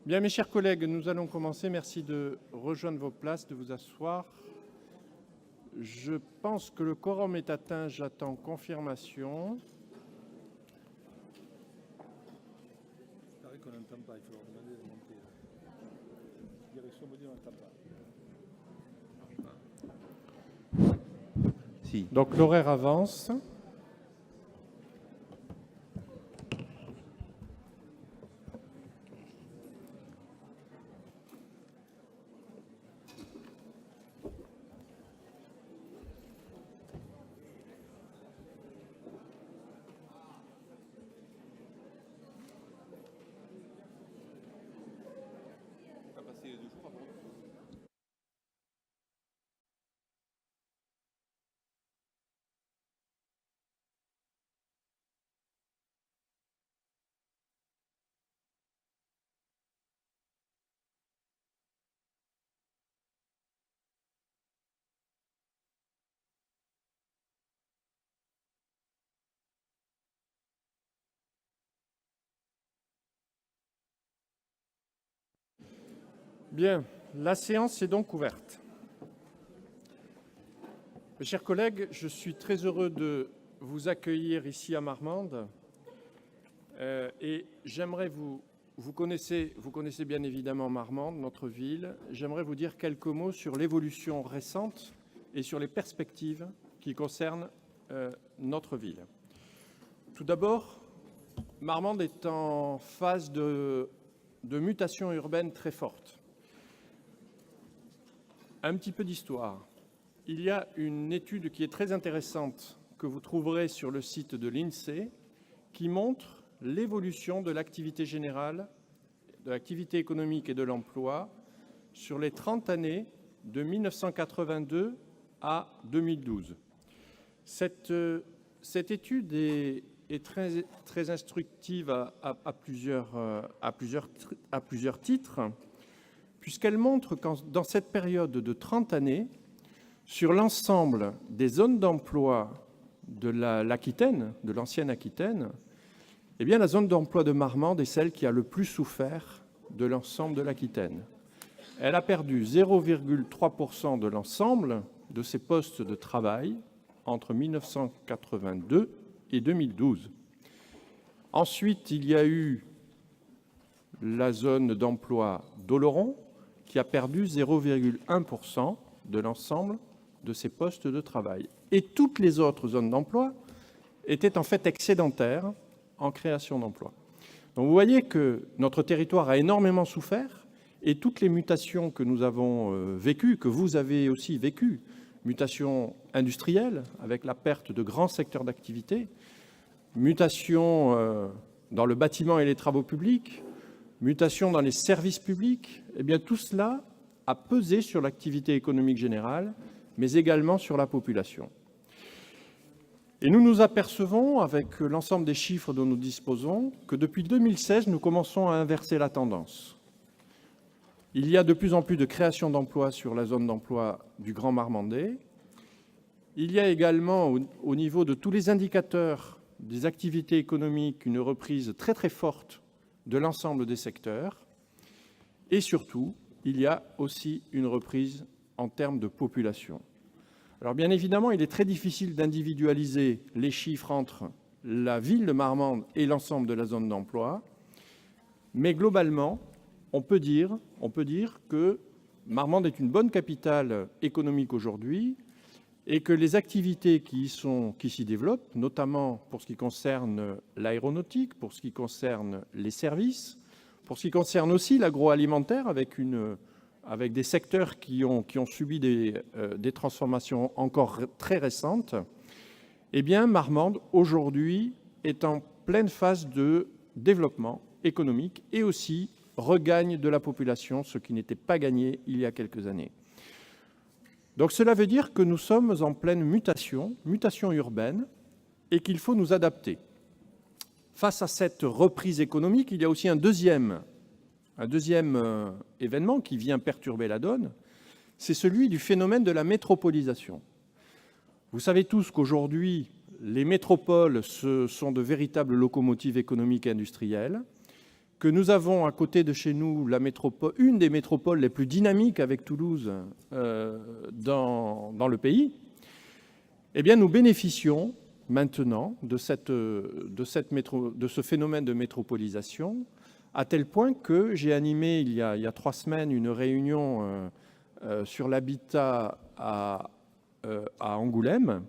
Bien, mes chers collègues, nous allons commencer. Merci de rejoindre vos places, de vous asseoir. Je pense que le quorum est atteint. J'attends confirmation. Il paraît qu'on n'entend pas, il faut leur demander de monter. La direction me dit qu'on n'entend pas. Si. Donc l'horaire avance. Bien, la séance est donc ouverte. Mes chers collègues, je suis très heureux de vous accueillir ici à Marmande. Et j'aimerais vous connaissez bien évidemment Marmande, notre ville. J'aimerais vous dire quelques mots sur l'évolution récente et sur les perspectives qui concernent notre ville. Tout d'abord, Marmande est en phase de mutation urbaine très forte. Un petit peu d'histoire. Il y a une étude qui est très intéressante que vous trouverez sur le site de l'INSEE qui montre l'évolution de l'activité générale, de l'activité économique et de l'emploi sur les 30 années de 1982 à 2012. Cette étude est très instructive à plusieurs titres, puisqu'elle montre que dans cette période de 30 années, sur l'ensemble des zones d'emploi de l'Aquitaine, de l'ancienne Aquitaine, eh bien, la zone d'emploi de Marmande est celle qui a le plus souffert de l'ensemble de l'Aquitaine. Elle a perdu 0,3% de l'ensemble de ses postes de travail entre 1982 et 2012. Ensuite, il y a eu la zone d'emploi d'Oloron, qui a perdu 0,1% de l'ensemble de ses postes de travail. Et toutes les autres zones d'emploi étaient en fait excédentaires en création d'emplois. Donc vous voyez que notre territoire a énormément souffert et toutes les mutations que nous avons vécues, que vous avez aussi vécues, mutations industrielles avec la perte de grands secteurs d'activité, mutations dans le bâtiment et les travaux publics, mutations dans les services publics, eh bien tout cela a pesé sur l'activité économique générale, mais également sur la population. Et nous nous apercevons, avec l'ensemble des chiffres dont nous disposons, que depuis 2016, nous commençons à inverser la tendance. Il y a de plus en plus de création d'emplois sur la zone d'emploi du Grand Marmandais. Il y a également, au niveau de tous les indicateurs des activités économiques, une reprise très très forte de l'ensemble des secteurs. Et surtout, il y a aussi une reprise en termes de population. Alors bien évidemment, il est très difficile d'individualiser les chiffres entre la ville de Marmande et l'ensemble de la zone d'emploi, mais globalement, on peut dire que Marmande est une bonne capitale économique aujourd'hui et que les activités qui s'y développent, notamment pour ce qui concerne l'aéronautique, pour ce qui concerne les services, pour ce qui concerne aussi l'agroalimentaire avec des secteurs qui ont subi des transformations encore très récentes, eh bien, Marmande, aujourd'hui, est en pleine phase de développement économique et aussi regagne de la population, ce qui n'était pas gagné il y a quelques années. Donc cela veut dire que nous sommes en pleine mutation urbaine, et qu'il faut nous adapter. Face à cette reprise économique, il y a aussi un deuxième événement qui vient perturber la donne, c'est celui du phénomène de la métropolisation. Vous savez tous qu'aujourd'hui, les métropoles sont de véritables locomotives économiques et industrielles, que nous avons à côté de chez nous une des métropoles les plus dynamiques avec Toulouse dans le pays, eh bien, nous bénéficions maintenant de ce phénomène de métropolisation, à tel point que j'ai animé il y a 3 semaines une réunion sur l'habitat à Angoulême,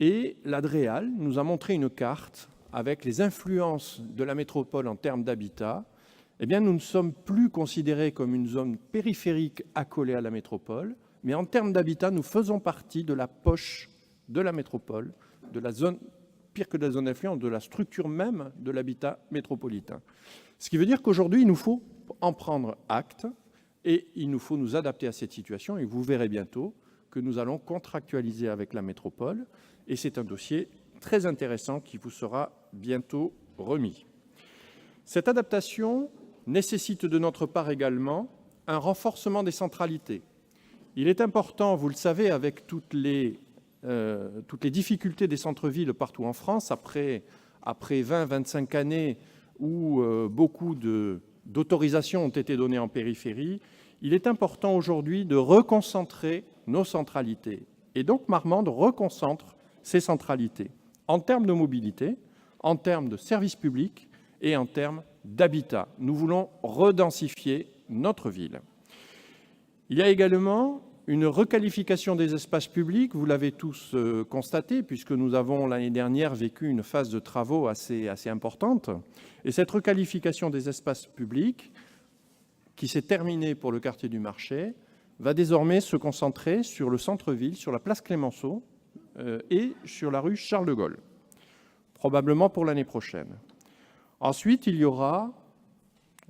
et l'Adréal nous a montré une carte avec les influences de la métropole en termes d'habitat. Eh bien, nous ne sommes plus considérés comme une zone périphérique accolée à la métropole, mais en termes d'habitat, nous faisons partie de la poche de la métropole, de la zone, pire que de la zone d'influence, de la structure même de l'habitat métropolitain. Ce qui veut dire qu'aujourd'hui, il nous faut en prendre acte et il nous faut nous adapter à cette situation. Et vous verrez bientôt que nous allons contractualiser avec la métropole. Et c'est un dossier très intéressant qui vous sera bientôt remis. Cette adaptation nécessite de notre part également un renforcement des centralités. Il est important, vous le savez, avec toutes les difficultés des centres-villes partout en France, après 20-25 années où beaucoup d'autorisations ont été données en périphérie, il est important aujourd'hui de reconcentrer nos centralités. Et donc Marmande reconcentre ses centralités en termes de mobilité, en termes de services publics et en termes d'habitat. Nous voulons redensifier notre ville. Il y a également une requalification des espaces publics, vous l'avez tous constaté, puisque nous avons l'année dernière vécu une phase de travaux assez importante. Et cette requalification des espaces publics, qui s'est terminée pour le quartier du Marché, va désormais se concentrer sur le centre-ville, sur la place Clémenceau et sur la rue Charles de Gaulle, probablement pour l'année prochaine. Ensuite, il y aura,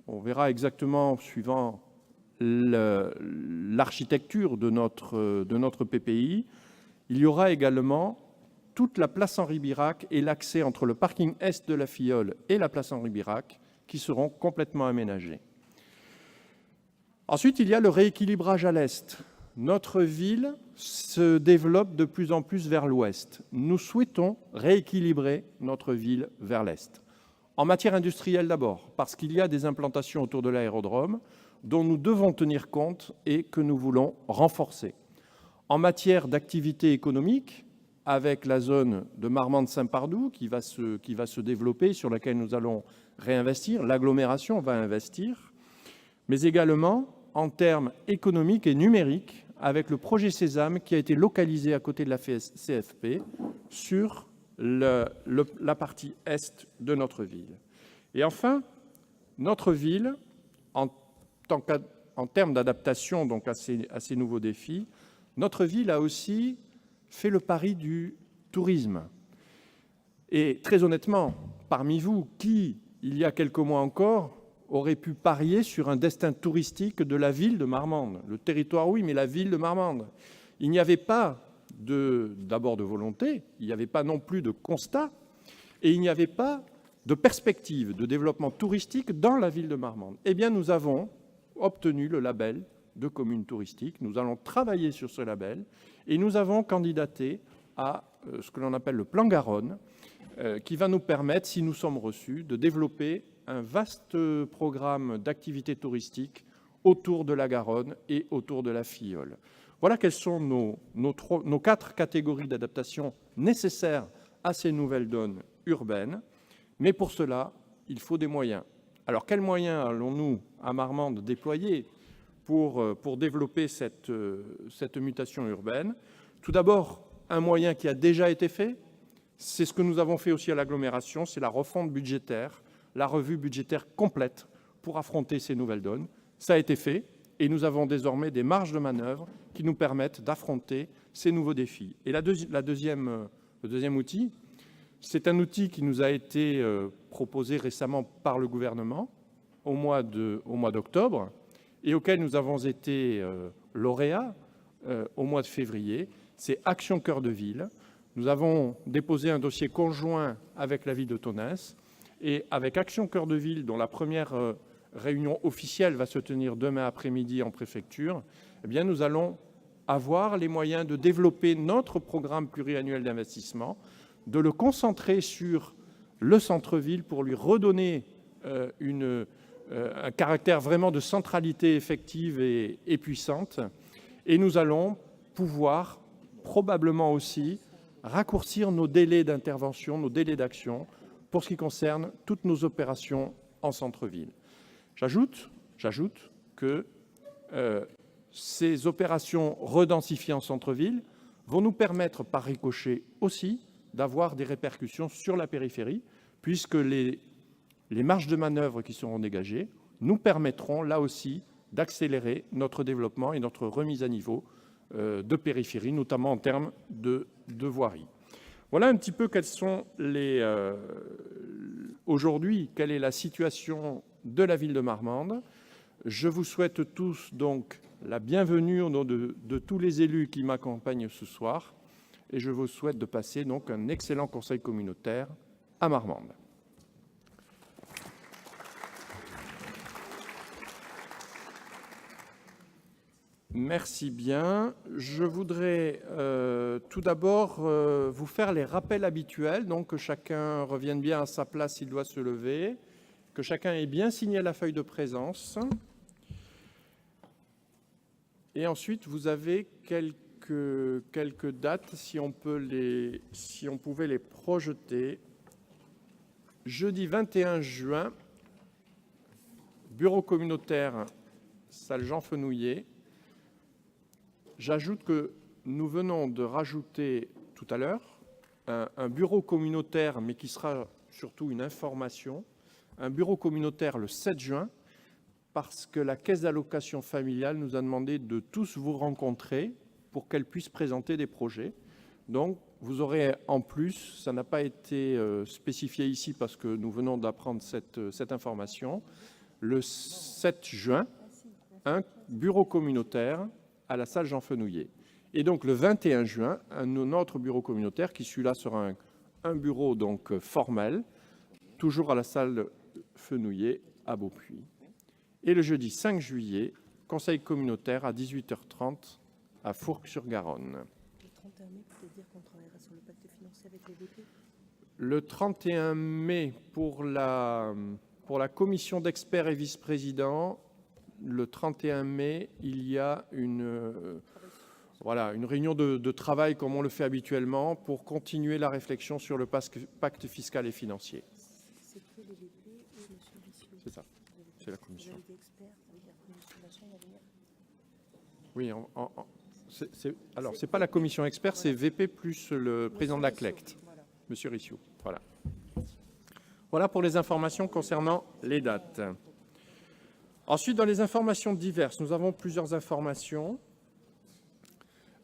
on verra exactement suivant l'architecture de notre PPI, il y aura également toute la place Henri-Birac et l'accès entre le parking est de la Filleule et la place Henri-Birac qui seront complètement aménagés. Ensuite, il y a le rééquilibrage à l'est. Notre ville se développe de plus en plus vers l'ouest. Nous souhaitons rééquilibrer notre ville vers l'est. En matière industrielle d'abord, parce qu'il y a des implantations autour de l'aérodrome dont nous devons tenir compte et que nous voulons renforcer. En matière d'activité économique, avec la zone de Marmande-Saint-Pardoux qui va se développer, sur laquelle nous allons réinvestir, l'agglomération va investir, mais également en termes économiques et numériques, avec le projet Sésame qui a été localisé à côté de la CFP sur la partie est de notre ville. Et enfin, notre ville, en termes d'adaptation donc à ces nouveaux défis, notre ville a aussi fait le pari du tourisme. Et très honnêtement, parmi vous, qui, il y a quelques mois encore, aurait pu parier sur un destin touristique de la ville de Marmande? Le territoire, oui, mais la ville de Marmande. Il n'y avait pas d'abord de volonté, il n'y avait pas non plus de constat, et il n'y avait pas de perspective de développement touristique dans la ville de Marmande. Eh bien, nous avons obtenu le label de commune touristique. Nous allons travailler sur ce label et nous avons candidaté à ce que l'on appelle le plan Garonne, qui va nous permettre, si nous sommes reçus, de développer un vaste programme d'activités touristiques autour de la Garonne et autour de la Filleule. Voilà quelles sont nos 4 catégories d'adaptation nécessaires à ces nouvelles donnes urbaines. Mais pour cela, il faut des moyens. Alors, quels moyens allons-nous, à Marmande, déployer pour développer cette mutation urbaine? Tout d'abord, un moyen qui a déjà été fait, c'est ce que nous avons fait aussi à l'agglomération, c'est la refonte budgétaire, la revue budgétaire complète pour affronter ces nouvelles donnes. Ça a été fait et nous avons désormais des marges de manœuvre qui nous permettent d'affronter ces nouveaux défis. Et le deuxième outil, c'est un outil qui nous a été proposé récemment par le gouvernement au mois d'octobre et auquel nous avons été lauréats au mois de février. C'est Action Cœur de Ville. Nous avons déposé un dossier conjoint avec la ville de Tonnes et avec Action Cœur de Ville, dont la première réunion officielle va se tenir demain après-midi en préfecture, eh bien, nous allons avoir les moyens de développer notre programme pluriannuel d'investissement, de le concentrer sur le centre-ville pour lui redonner un caractère vraiment de centralité effective et puissante. Et nous allons pouvoir probablement aussi raccourcir nos délais d'intervention, nos délais d'action pour ce qui concerne toutes nos opérations en centre-ville. J'ajoute que ces opérations redensifiées en centre-ville vont nous permettre par ricochet aussi d'avoir des répercussions sur la périphérie, puisque les marges de manœuvre qui seront dégagées nous permettront là aussi d'accélérer notre développement et notre remise à niveau de périphérie, notamment en termes de voirie. Voilà un petit peu aujourd'hui, quelle est la situation de la ville de Marmande. Je vous souhaite tous donc la bienvenue au nom de tous les élus qui m'accompagnent ce soir et je vous souhaite de passer donc un excellent conseil communautaire à Marmande. Merci bien. Je voudrais tout d'abord vous faire les rappels habituels, donc que chacun revienne bien à sa place s'il doit se lever, que chacun ait bien signé la feuille de présence. Et ensuite, vous avez quelques dates, si on pouvait les projeter. Jeudi 21 juin, bureau communautaire, salle Jean Fenouillet. J'ajoute que nous venons de rajouter tout à l'heure un bureau communautaire, mais qui sera surtout une information, un bureau communautaire le 7 juin, parce que la Caisse d'allocation familiale nous a demandé de tous vous rencontrer pour qu'elle puisse présenter des projets. Donc, vous aurez en plus, ça n'a pas été spécifié ici parce que nous venons d'apprendre cette information, le 7 juin, un bureau communautaire à la salle Jean Fenouillet. Et donc le 21 juin, un autre bureau communautaire qui celui-là sera un bureau donc formel, toujours à la salle Fenouillet à Beaupuy. Et le jeudi 5 juillet, conseil communautaire à 18h30 à Fourques-sur-Garonne. Le 31 mai, vous pouvez dire qu'on travaillera sur le pacte financier avec les VP ? Le 31 mai, pour la commission d'experts et vice-présidents, le 31 mai, il y a une réunion de travail comme on le fait habituellement pour continuer la réflexion sur le pacte fiscal et financier. C'est que les VP ou M. Rissiou ? C'est ça, c'est la commission. Vous avez des experts, ça veut dire que M. Machin va venir ? Oui, alors c'est pas la commission expert, c'est VP plus le président de la CLECT, Voilà. M. Rissiou. Voilà pour les informations concernant les dates. Ensuite, dans les informations diverses, nous avons plusieurs informations.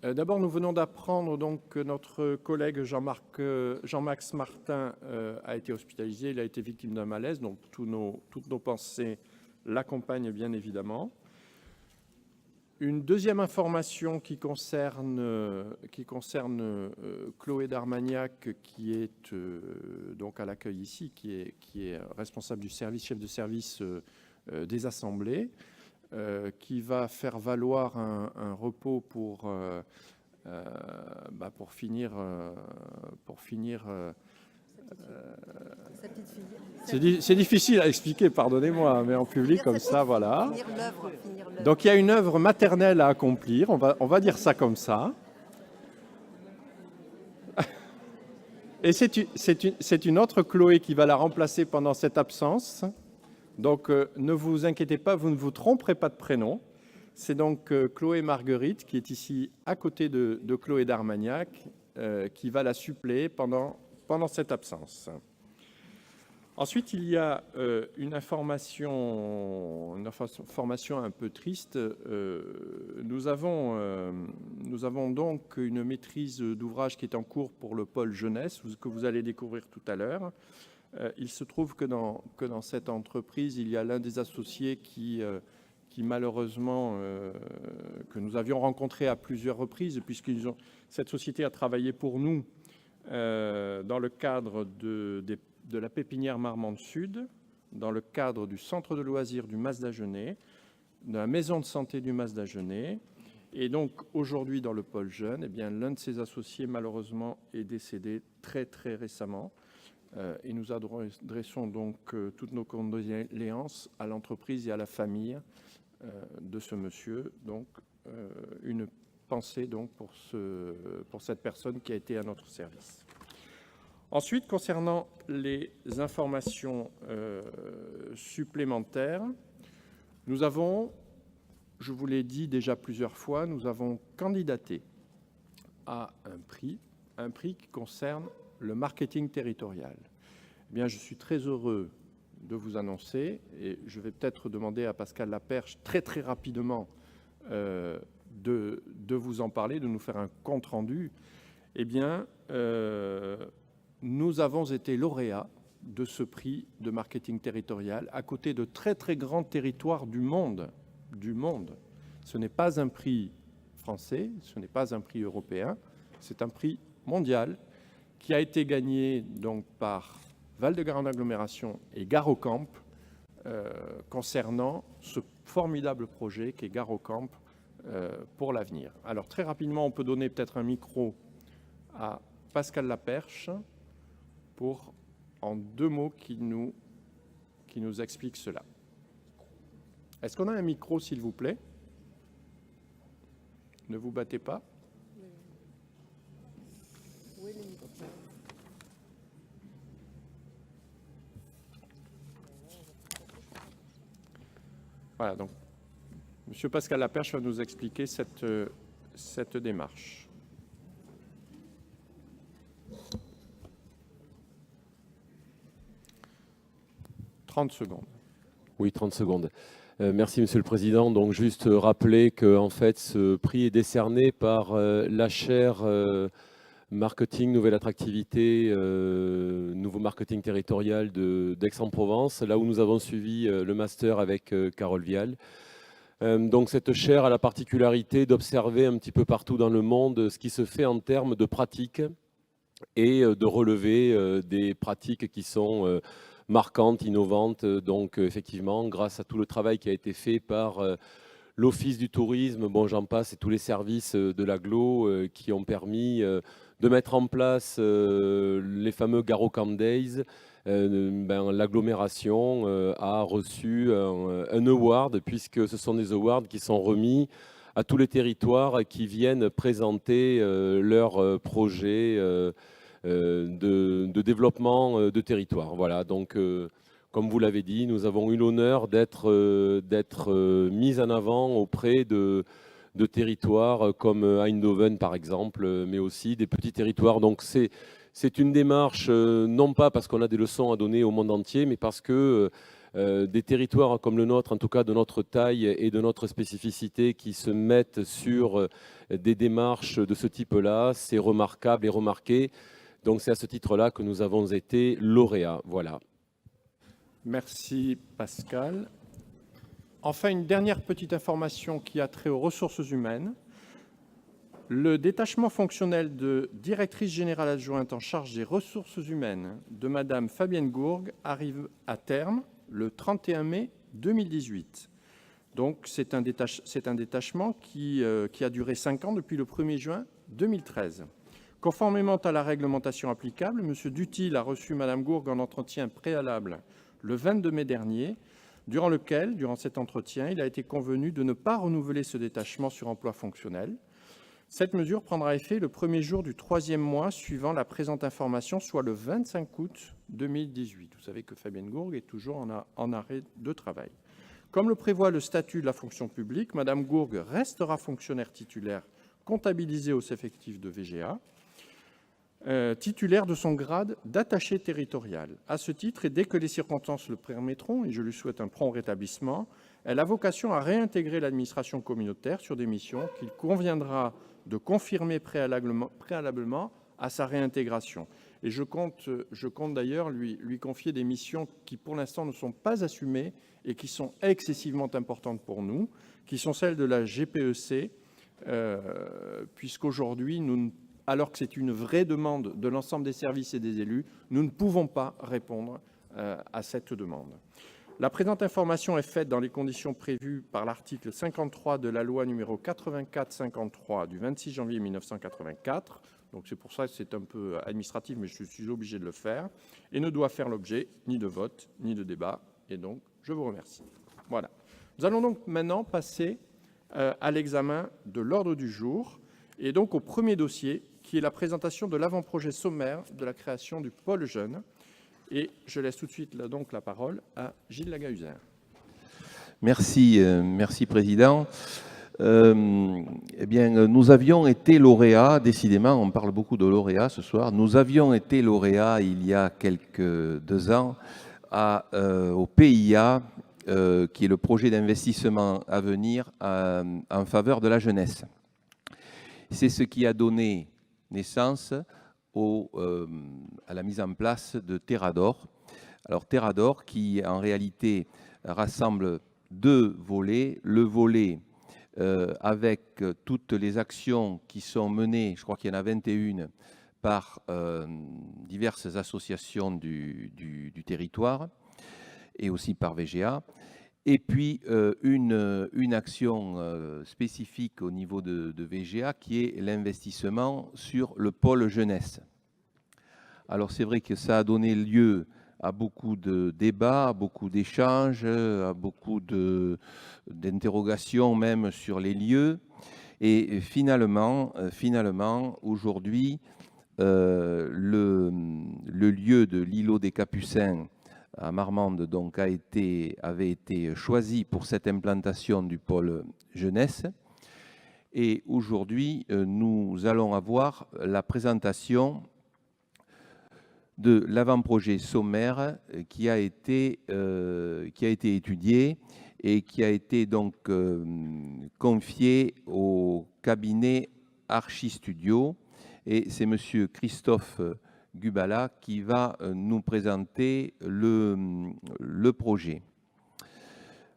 D'abord, nous venons d'apprendre donc que notre collègue Jean-Max Martin a été hospitalisé, il a été victime d'un malaise, donc toutes nos pensées l'accompagnent bien évidemment. Une deuxième information qui concerne Chloé Darmagnac, qui est donc à l'accueil ici, qui est responsable du service, chef de service des assemblées, qui va faire valoir un repos pour finir. Sa petite fille. C'est difficile à expliquer, pardonnez-moi, mais en public comme ça, voilà. Finir l'œuvre. Donc il y a une œuvre maternelle à accomplir, on va dire ça comme ça. Et c'est une autre Chloé qui va la remplacer pendant cette absence. Donc ne vous inquiétez pas, vous ne vous tromperez pas de prénom. C'est donc Chloé Marguerite qui est ici à côté de Chloé Darmagnac qui va la suppléer pendant cette absence. Ensuite, il y a une information un peu triste. Nous avons donc une maîtrise d'ouvrage qui est en cours pour le pôle jeunesse, que vous allez découvrir tout à l'heure. Il se trouve que dans cette entreprise, il y a l'un des associés qui malheureusement, que nous avions rencontré à plusieurs reprises, puisque cette société a travaillé pour nous dans le cadre de la pépinière Marmande Sud, dans le cadre du centre de loisirs du Mas d'Agenais, de la maison de santé du Mas d'Agenais. Et donc aujourd'hui dans le pôle jeune, eh bien, l'un de ses associés malheureusement est décédé très très récemment. et nous adressons donc toutes nos condoléances à l'entreprise et à la famille de ce monsieur. Donc, une pensée donc pour cette personne qui a été à notre service. Ensuite, concernant les informations supplémentaires, nous avons, je vous l'ai dit déjà plusieurs fois, nous avons candidaté à un prix qui concerne le marketing territorial. Eh bien, je suis très heureux de vous annoncer, et je vais peut-être demander à Pascal Laperche très rapidement de vous en parler, de nous faire un compte-rendu. Eh bien, nous avons été lauréats de ce prix de marketing territorial à côté de très grands territoires du monde. Ce n'est pas un prix français, ce n'est pas un prix européen, c'est un prix mondial qui a été gagné donc par Val-de-Grande Agglomération et Garo-Camp concernant ce formidable projet qu'est Garo-Camp pour l'avenir. Alors très rapidement, on peut donner peut-être un micro à Pascal Laperche pour, en 2 mots, qui nous explique cela. Est-ce qu'on a un micro, s'il vous plaît? Ne vous battez pas. Où est le micro? Voilà, donc, M. Pascal Laperche va nous expliquer cette démarche. « 30 secondes. Oui, 30 secondes. Merci, Monsieur le Président. Donc, juste rappeler que en fait, ce prix est décerné par la chaire marketing, nouvelle attractivité, nouveau marketing territorial d'Aix-en-Provence, là où nous avons suivi le master avec Carole Vial. Donc, cette chaire a la particularité d'observer un petit peu partout dans le monde ce qui se fait en termes de pratiques et de relever des pratiques qui sont marquantes, innovantes. Donc effectivement, grâce à tout le travail qui a été fait par l'Office du tourisme, bon j'en passe, et tous les services de l'agglo qui ont permis de mettre en place les fameux Garo Camp Days, l'agglomération a reçu un award, puisque ce sont des awards qui sont remis à tous les territoires qui viennent présenter leurs projets de développement de territoire. Voilà, donc comme vous l'avez dit, nous avons eu l'honneur d'être mis en avant auprès de territoires comme Eindhoven par exemple, mais aussi des petits territoires. Donc c'est une démarche, non pas parce qu'on a des leçons à donner au monde entier, mais parce que des territoires comme le nôtre, en tout cas de notre taille et de notre spécificité, qui se mettent sur des démarches de ce type-là, c'est remarquable et remarqué. Donc c'est à ce titre-là que nous avons été lauréats. Voilà. Merci Pascal. Enfin, une dernière petite information qui a trait aux ressources humaines. Le détachement fonctionnel de directrice générale adjointe en charge des ressources humaines de Madame Fabienne Gourgue arrive à terme le 31 mai 2018. Donc c'est un détachement qui a duré 5 ans depuis le 1er juin 2013. Conformément à la réglementation applicable, M. Dutil a reçu Mme Gourgue en entretien préalable le 22 mai dernier, durant cet entretien, il a été convenu de ne pas renouveler ce détachement sur emploi fonctionnel. Cette mesure prendra effet le 1er jour du 3e mois suivant la présente information, soit le 25 août 2018. Vous savez que Fabienne Gourgue est toujours en arrêt de travail. Comme le prévoit le statut de la fonction publique, Mme Gourgue restera fonctionnaire titulaire comptabilisée aux effectifs de VGA, titulaire de son grade d'attaché territorial. À ce titre, et dès que les circonstances le permettront, et je lui souhaite un prompt rétablissement, elle a vocation à réintégrer l'administration communautaire sur des missions qu'il conviendra de confirmer préalablement à sa réintégration. Et je compte d'ailleurs lui confier des missions qui, pour l'instant, ne sont pas assumées et qui sont excessivement importantes pour nous, qui sont celles de la GPEC, puisqu'aujourd'hui, alors que c'est une vraie demande de l'ensemble des services et des élus, nous ne pouvons pas répondre à cette demande. La présente information est faite dans les conditions prévues par l'article 53 de la loi numéro 84-53 du 26 janvier 1984 Donc c'est pour ça que c'est un peu administratif, mais je suis obligé de le faire, et ne doit faire l'objet ni de vote, ni de débat. Et donc, je vous remercie. Voilà. Nous allons donc maintenant passer à l'examen de l'ordre du jour, et donc au premier dossier, qui est la présentation de l'avant-projet sommaire de la création du pôle jeune. Et je laisse tout de suite donc la parole à Gilles Lagahuzer. Merci, merci Président. Eh bien, nous avions été lauréats, décidément, on parle beaucoup de lauréats ce soir. Nous avions été lauréats il y a quelques 2 ans au PIA, qui est le projet d'investissement à venir en faveur de la jeunesse. C'est ce qui a donné naissance à la mise en place de Terrador. Alors Terrador qui en réalité rassemble 2 volets. Le volet avec toutes les actions qui sont menées, je crois qu'il y en a 21, par diverses associations du territoire et aussi par VGA. Et puis une action spécifique au niveau de VGA qui est l'investissement sur le pôle jeunesse. Alors c'est vrai que ça a donné lieu à beaucoup de débats, à beaucoup d'échanges, à beaucoup d'interrogations même sur les lieux. Et finalement aujourd'hui, le lieu de l'îlot des Capucins à Marmande donc, avait été choisi pour cette implantation du pôle jeunesse. Et aujourd'hui, nous allons avoir la présentation de l'avant-projet sommaire qui a été étudié et qui a été donc confié au cabinet Archistudio. Et c'est monsieur Christophe Gubala qui va nous présenter le projet.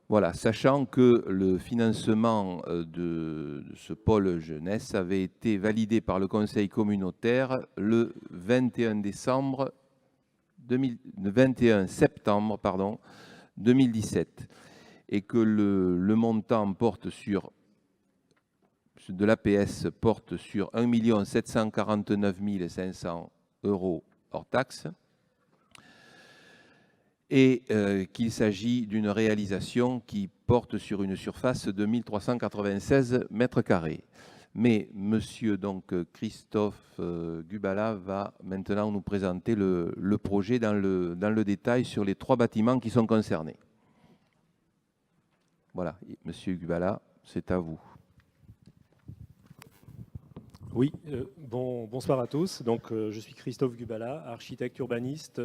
Voilà, sachant que le financement de ce pôle jeunesse avait été validé par le Conseil communautaire le 21 septembre 2017 et que le montant de l'APS porte sur 1 749 500 € hors taxe, et qu'il s'agit d'une réalisation qui porte sur une surface de 1396 mètres carrés. Mais monsieur donc Christophe Gubala va maintenant nous présenter le projet dans le détail sur les 3 bâtiments qui sont concernés. Voilà, monsieur Gubala, c'est à vous. Oui, bonsoir à tous. Donc, je suis Christophe Gubala, architecte urbaniste,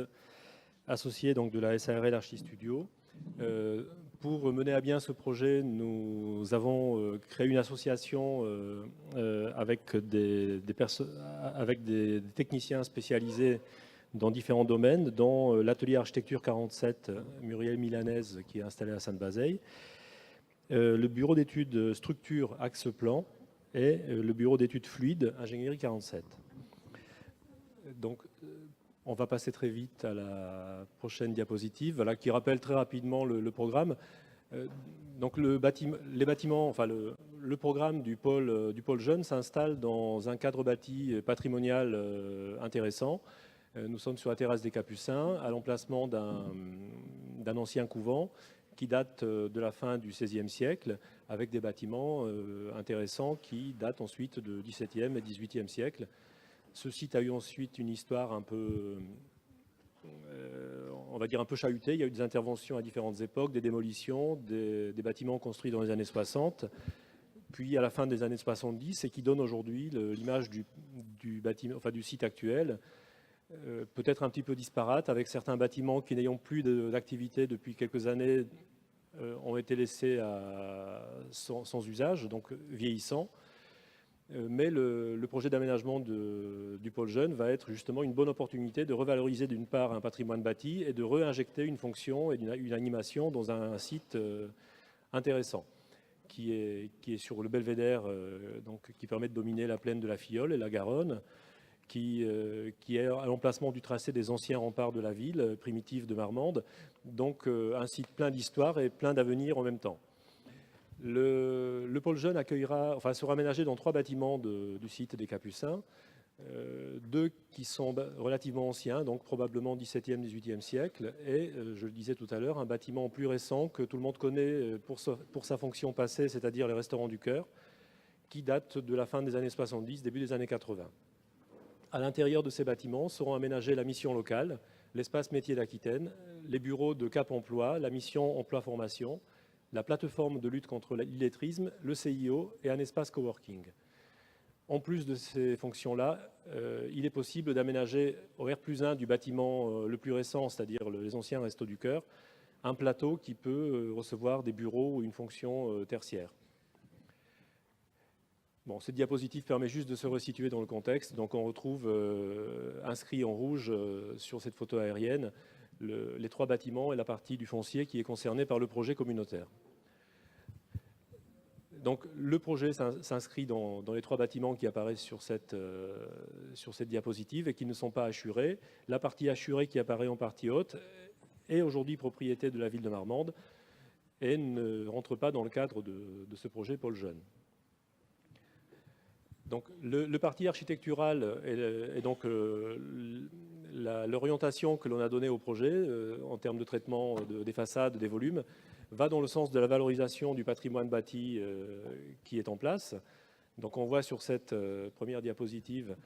associé donc, de la SARL Archistudio. Pour mener à bien ce projet, nous avons créé une association avec des techniciens spécialisés dans différents domaines, dont l'atelier Architecture 47 Muriel Milanaise qui est installé à Sainte-Bazeille, le bureau d'études Structure Axe Plan et le bureau d'études Fluides Ingénierie 47. Donc, on va passer très vite à la prochaine diapositive, voilà, qui rappelle très rapidement le programme. Donc le programme du pôle jeune s'installe dans un cadre bâti patrimonial intéressant. Nous sommes sur la terrasse des Capucins, à l'emplacement d'un ancien couvent qui date de la fin du XVIe siècle, avec des bâtiments intéressants qui datent ensuite du XVIIe et XVIIIe siècle. Ce site a eu ensuite une histoire un peu, on va dire un peu chahutée. Il y a eu des interventions à différentes époques, des démolitions, des bâtiments construits dans les années 60, puis à la fin des années 70, et qui donne aujourd'hui l'image du bâtiment, enfin du site actuel, peut-être un petit peu disparate, avec certains bâtiments qui n'ayant plus d'activité depuis quelques années ont été laissés sans usage, donc vieillissants. Mais le projet d'aménagement du pôle jeune va être justement une bonne opportunité de revaloriser d'une part un patrimoine bâti et de réinjecter une fonction et une animation dans un site intéressant qui est sur le belvédère, donc, qui permet de dominer la plaine de la Filleule et la Garonne, qui est à l'emplacement du tracé des anciens remparts de la ville primitive de Marmande, donc un site plein d'histoire et plein d'avenir en même temps. Le pôle jeune sera aménagé dans 3 bâtiments du site des Capucins. Deux qui sont relativement anciens, donc probablement 17e, 18e siècle, et, je le disais tout à l'heure, un bâtiment plus récent que tout le monde connaît pour sa fonction passée, c'est-à-dire les restaurants du cœur, qui date de la fin des années 70, début des années 80. À l'intérieur de ces bâtiments seront aménagés la mission locale, l'espace métier d'Aquitaine, les bureaux de Cap Emploi, la mission emploi-formation, la plateforme de lutte contre l'illettrisme, le CIO et un espace coworking. En plus de ces fonctions-là, il est possible d'aménager au R+1 du bâtiment le plus récent, c'est-à-dire les anciens Restos du Cœur, un plateau qui peut recevoir des bureaux ou une fonction tertiaire. Bon, cette diapositive permet juste de se resituer dans le contexte. Donc on retrouve inscrit en rouge sur cette photo aérienne les trois bâtiments et la partie du foncier qui est concernée par le projet communautaire. Donc le projet s'inscrit dans les trois bâtiments qui apparaissent sur cette diapositive et qui ne sont pas assurés. La partie assurée qui apparaît en partie haute est aujourd'hui propriété de la ville de Marmande et ne rentre pas dans le cadre de ce projet Paul Jeune. Donc, le parti architectural et donc l'orientation que l'on a donnée au projet en termes de traitement des façades, des volumes, va dans le sens de la valorisation du patrimoine bâti qui est en place. Donc on voit sur cette première diapositive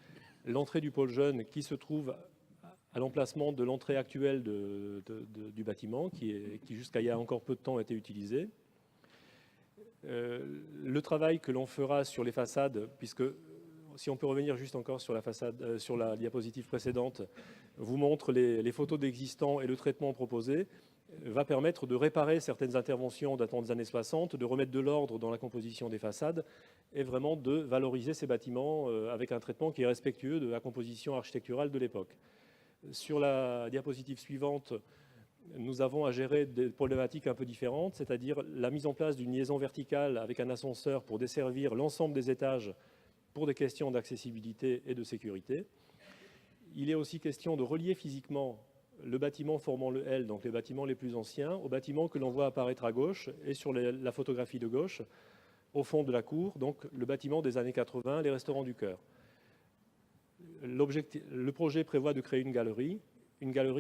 l'entrée du pôle jeune qui se trouve à l'emplacement de l'entrée actuelle du bâtiment qui jusqu'à il y a encore peu de temps était utilisée. Le travail que l'on fera sur les façades, puisque si on peut revenir juste encore sur la façade, sur la diapositive précédente, vous montre les photos d'existants et le traitement proposé, va permettre de réparer certaines interventions datant des années 60, de remettre de l'ordre dans la composition des façades et vraiment de valoriser ces bâtiments avec un traitement qui est respectueux de la composition architecturale de l'époque. Sur la diapositive suivante, nous avons à gérer des problématiques un peu différentes, c'est-à-dire la mise en place d'une liaison verticale avec un ascenseur pour desservir l'ensemble des étages pour des questions d'accessibilité et de sécurité. Il est aussi question de relier physiquement le bâtiment formant le L, donc les bâtiments les plus anciens, aux bâtiments que l'on voit apparaître à gauche et sur la photographie de gauche, au fond de la cour, donc le bâtiment des années 80, les restaurants du cœur. Le projet prévoit de créer une galerie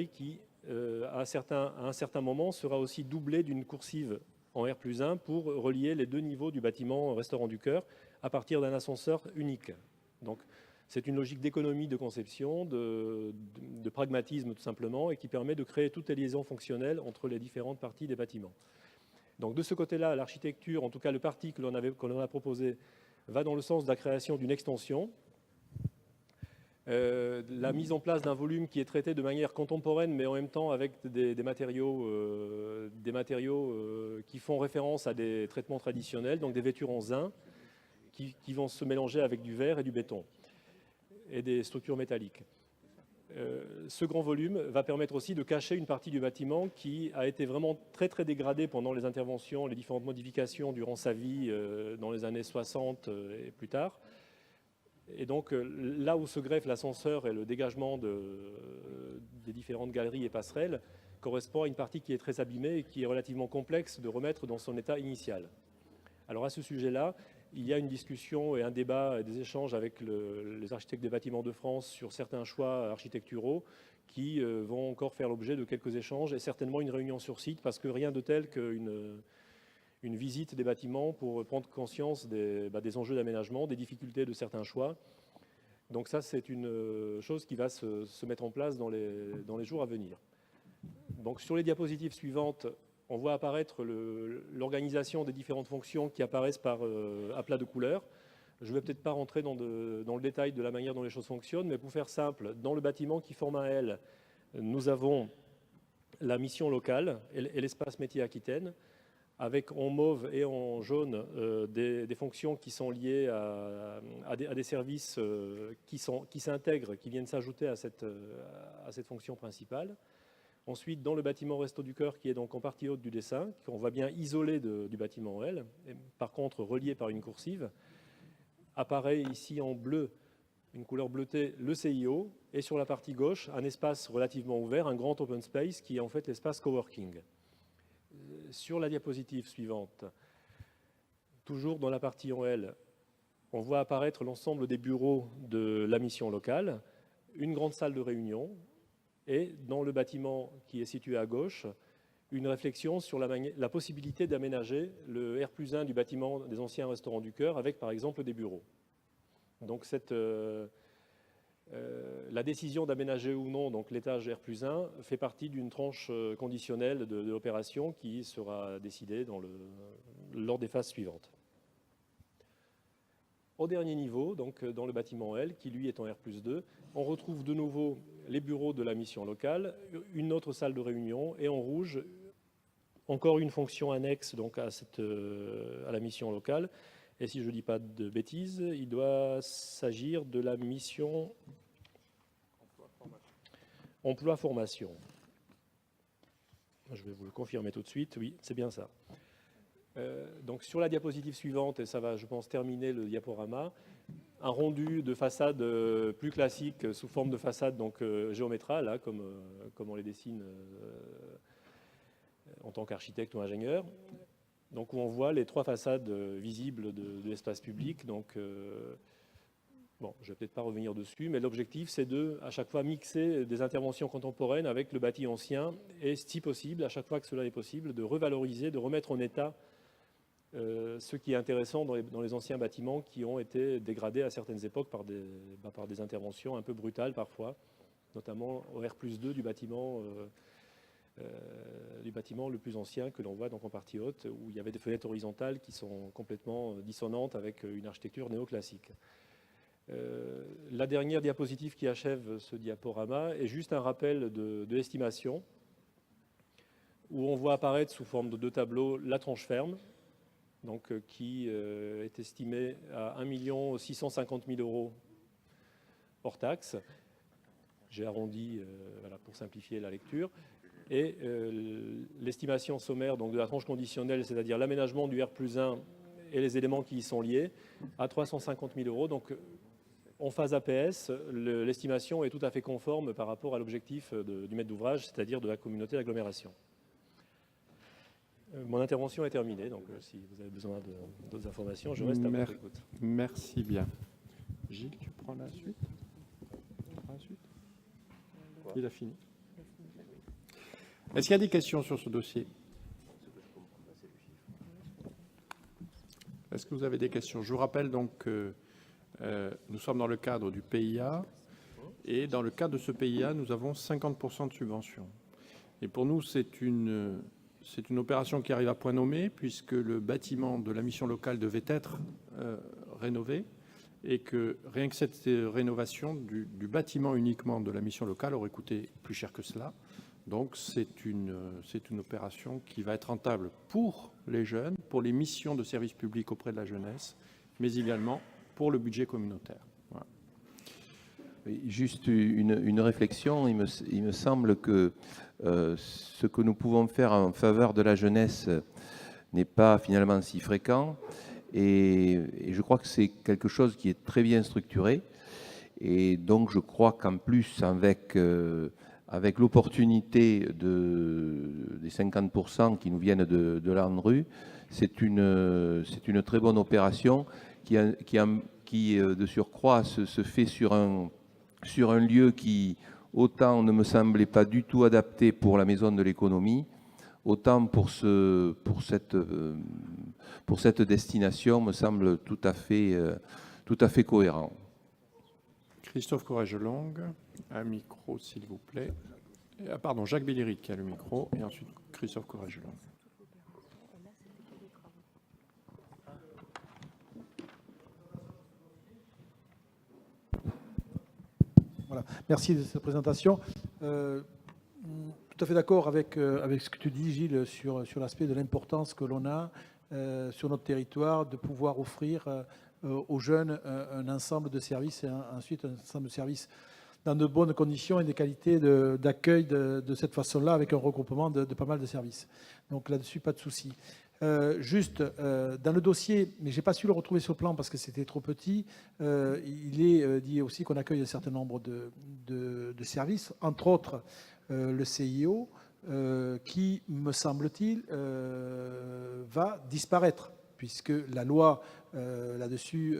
qui, à un certain moment, sera aussi doublée d'une coursive en R+1 pour relier les deux niveaux du bâtiment restaurant du cœur à partir d'un ascenseur unique. Donc, c'est une logique d'économie de conception, de pragmatisme tout simplement, et qui permet de créer toutes les liaisons fonctionnelles entre les différentes parties des bâtiments. Donc de ce côté-là, l'architecture, en tout cas le parti que l'on a proposé, va dans le sens de la création d'une extension. La mise en place d'un volume qui est traité de manière contemporaine, mais en même temps avec des matériaux qui font référence à des traitements traditionnels, donc des vêtures en zinc, qui vont se mélanger avec du verre et du béton, et des structures métalliques. Ce grand volume va permettre aussi de cacher une partie du bâtiment qui a été vraiment très très dégradée pendant les interventions, les différentes modifications durant sa vie dans les années 60 et plus tard. Et donc là où se greffe l'ascenseur et le dégagement des différentes galeries et passerelles correspond à une partie qui est très abîmée et qui est relativement complexe de remettre dans son état initial. Alors à ce sujet-là, il y a une discussion et un débat et des échanges avec les architectes des bâtiments de France sur certains choix architecturaux qui vont encore faire l'objet de quelques échanges et certainement une réunion sur site parce que rien de tel qu'une visite des bâtiments pour prendre conscience des enjeux d'aménagement, des difficultés de certains choix. Donc ça, c'est une chose qui va se mettre en place dans les jours à venir. Donc sur les diapositives suivantes, on voit apparaître l'organisation des différentes fonctions qui apparaissent par aplat de couleurs. Je ne vais peut-être pas rentrer dans le détail de la manière dont les choses fonctionnent, mais pour faire simple, dans le bâtiment qui forme un L, nous avons la mission locale et l'espace métier Aquitaine, avec en mauve et en jaune des fonctions qui sont liées à des services qui s'intègrent, qui viennent s'ajouter à cette fonction principale. Ensuite, dans le bâtiment Resto du Cœur, qui est donc en partie haute du dessin, qu'on voit bien isolé du bâtiment L, et par contre relié par une coursive, apparaît ici en bleu, une couleur bleutée, le CIO, et sur la partie gauche, un espace relativement ouvert, un grand open space, qui est en fait l'espace coworking. Sur la diapositive suivante, toujours dans la partie en L, On voit apparaître l'ensemble des bureaux de la mission locale, une grande salle de réunion et dans le bâtiment qui est situé à gauche, une réflexion sur la possibilité d'aménager le R+1 du bâtiment des anciens restaurants du Cœur avec par exemple des bureaux. Donc la décision d'aménager ou non donc l'étage R+1 fait partie d'une tranche conditionnelle de l'opération qui sera décidée lors des phases suivantes. Au dernier niveau, donc dans le bâtiment L, qui lui est en R+2, on retrouve de nouveau les bureaux de la mission locale, une autre salle de réunion et en rouge, encore une fonction annexe donc à la mission locale. Et si je ne dis pas de bêtises, il doit s'agir de la mission emploi-formation. Je vais vous le confirmer tout de suite, oui, c'est bien ça. Donc sur la diapositive suivante, et ça va, je pense, terminer le diaporama, un rendu de façade plus classique sous forme de façade donc, géométrale, hein, comme on les dessine en tant qu'architecte ou ingénieur. Donc où on voit les trois façades visibles de l'espace public. Donc, bon, je ne vais peut-être pas revenir dessus, mais l'objectif, c'est de, à chaque fois, mixer des interventions contemporaines avec le bâti ancien et, si possible, à chaque fois que cela est possible, de revaloriser, de remettre en état ce qui est intéressant dans les anciens bâtiments qui ont été dégradés à certaines époques par des interventions un peu brutales parfois, notamment au R+2 du bâtiment le plus ancien que l'on voit donc en partie haute, où il y avait des fenêtres horizontales qui sont complètement dissonantes avec une architecture néoclassique. La dernière diapositive qui achève ce diaporama est juste un rappel de l'estimation, où on voit apparaître sous forme de deux tableaux la tranche ferme, donc, qui est estimée à 1 650 000 € hors taxe. J'ai arrondi voilà, pour simplifier la lecture. Et l'estimation sommaire donc, de la tranche conditionnelle, c'est-à-dire l'aménagement du R+1 et les éléments qui y sont liés, à 350 000 €. Donc, en phase APS, l'estimation est tout à fait conforme par rapport à l'objectif du maître d'ouvrage, c'est-à-dire de la communauté d'agglomération. Mon intervention est terminée, donc si vous avez besoin d'autres informations, je reste à votre écoute. Merci bien. Gilles, tu prends la suite? Il a fini. Est-ce qu'il y a des questions sur ce dossier? Est-ce que vous avez des questions? Je vous rappelle donc que nous sommes dans le cadre du PIA et dans le cadre de ce PIA, nous avons 50% de subvention. Et pour nous, c'est une opération qui arrive à point nommé puisque le bâtiment de la mission locale devait être rénové et que rien que cette rénovation du bâtiment uniquement de la mission locale aurait coûté plus cher que cela. Donc c'est une opération qui va être rentable pour les jeunes, pour les missions de service public auprès de la jeunesse, mais également pour le budget communautaire. Voilà. Juste une réflexion, il me semble que ce que nous pouvons faire en faveur de la jeunesse n'est pas finalement si fréquent et je crois que c'est quelque chose qui est très bien structuré et donc je crois qu'en plus avec l'opportunité des 50% qui nous viennent de l'ANRU, c'est une très bonne opération qui de surcroît se fait sur un lieu qui, autant ne me semblait pas du tout adapté pour la maison de l'économie, autant pour cette destination me semble tout à fait cohérent. Christophe Courage-Long, un micro s'il vous plaît. Pardon, Jacques Belléric qui a le micro et ensuite Christophe Courage-Long. Voilà. Merci de cette présentation. Tout à fait d'accord avec ce que tu dis, Gilles, sur l'aspect de l'importance que l'on a sur notre territoire de pouvoir offrir aux jeunes un ensemble de services et ensuite un ensemble de services dans de bonnes conditions et des qualités d'accueil de cette façon-là avec un regroupement de pas mal de services. Donc là-dessus, pas de souci. Juste, dans le dossier, mais je n'ai pas su le retrouver sur le plan parce que c'était trop petit, il est dit aussi qu'on accueille un certain nombre de services, entre autres le CIO, qui, me semble-t-il, va disparaître, puisque la loi là-dessus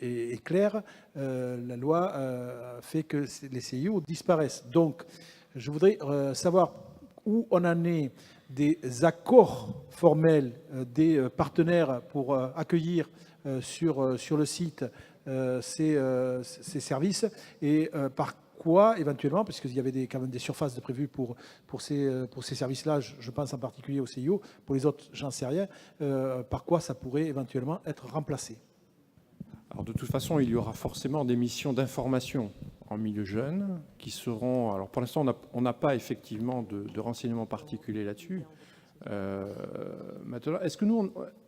est claire. La loi fait que les CIO disparaissent. Donc, je voudrais savoir où on en est des accords formels des partenaires pour accueillir sur le site ces services et par quoi, éventuellement, parce qu'il y avait quand même des surfaces de prévues pour ces services-là, je pense en particulier au CIO, pour les autres, j'en sais rien, par quoi ça pourrait éventuellement être remplacé. Alors de toute façon, il y aura forcément des missions d'information en milieu jeune qui seront... Alors pour l'instant, on n'a pas effectivement de renseignements particuliers là-dessus. Maintenant,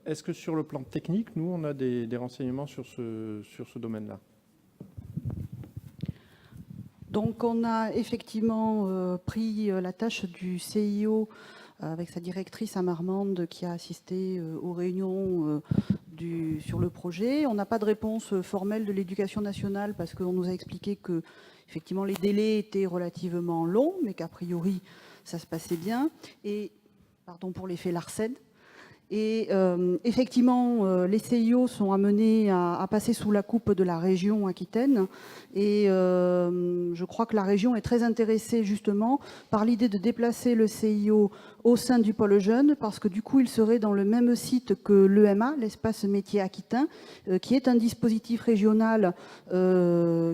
est-ce que sur le plan technique, nous, on a des renseignements sur ce domaine-là? Donc on a effectivement pris la tâche du CIO avec sa directrice à Marmande qui a assisté aux réunions sur le projet. On n'a pas de réponse formelle de l'Éducation nationale parce qu'on nous a expliqué que effectivement les délais étaient relativement longs, mais qu'a priori ça se passait bien. Et pardon pour l'effet Larsen. Et effectivement, les CIO sont amenés à passer sous la coupe de la région Aquitaine. Et je crois que la région est très intéressée justement par l'idée de déplacer le CIO au sein du pôle jeune, parce que du coup, il serait dans le même site que l'EMA, l'espace métier aquitain, qui est un dispositif régional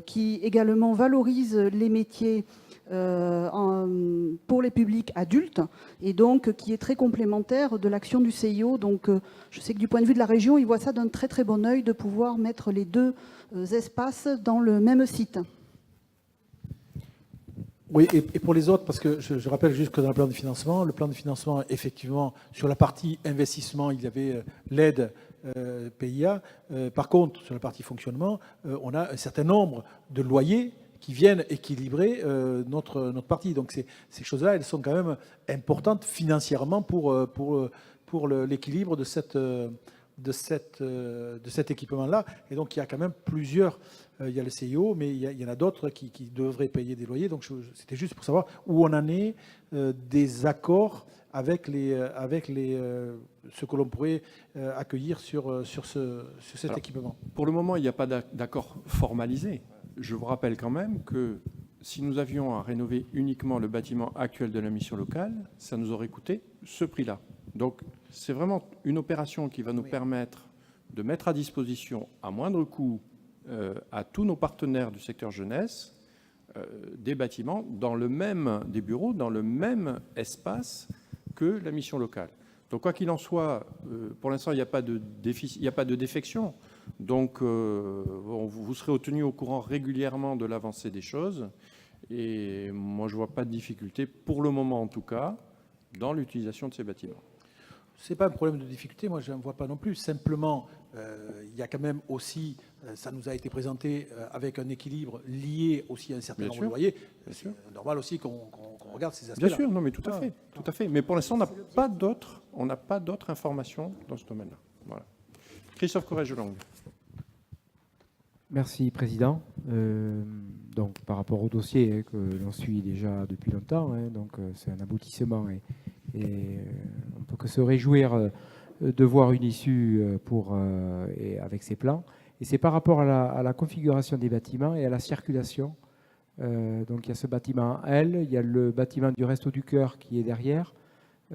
qui également valorise les métiers pour les publics adultes et donc qui est très complémentaire de l'action du CIO. Donc je sais que du point de vue de la région, ils voient ça d'un très très bon œil de pouvoir mettre les deux espaces dans le même site. Oui, et pour les autres, parce que je rappelle juste que dans le plan de financement, effectivement, sur la partie investissement, il y avait l'aide PIA. Par contre, sur la partie fonctionnement, on a un certain nombre de loyers qui viennent équilibrer notre partie. Donc ces choses-là, elles sont quand même importantes financièrement pour l'équilibre de cet équipement-là. Et donc il y a quand même plusieurs, il y a le CIO, mais il y en a d'autres qui devraient payer des loyers. Donc c'était juste pour savoir où on en est des accords avec ce que l'on pourrait accueillir sur cet équipement. Pour le moment, il n'y a pas d'accord formalisé. Je vous rappelle quand même que si nous avions à rénover uniquement le bâtiment actuel de la mission locale, ça nous aurait coûté ce prix-là. Donc c'est vraiment une opération qui va nous permettre de mettre à disposition à moindre coût à tous nos partenaires du secteur jeunesse des bâtiments des bureaux dans le même espace que la mission locale. Donc quoi qu'il en soit, pour l'instant il n'y a pas de défection. Donc vous serez tenu au courant régulièrement de l'avancée des choses. Et moi je ne vois pas de difficulté, pour le moment en tout cas, dans l'utilisation de ces bâtiments. Ce n'est pas un problème de difficulté, moi je n'en vois pas non plus. Simplement, il y a quand même aussi, ça nous a été présenté avec un équilibre lié aussi à un certain nombre de loyers. C'est normal aussi qu'on regarde ces aspects-là. Bien sûr, non mais tout à fait. Mais pour l'instant, on n'a pas d'autres informations dans ce domaine-là. Voilà. Christophe Corrège-Long. Merci, Président. Donc, par rapport au dossier que l'on suit déjà depuis longtemps, donc c'est un aboutissement et on ne peut que se réjouir de voir une issue avec ces plans. Et c'est par rapport à la configuration des bâtiments et à la circulation. Donc, il y a ce bâtiment L, il y a le bâtiment du Resto du Cœur qui est derrière.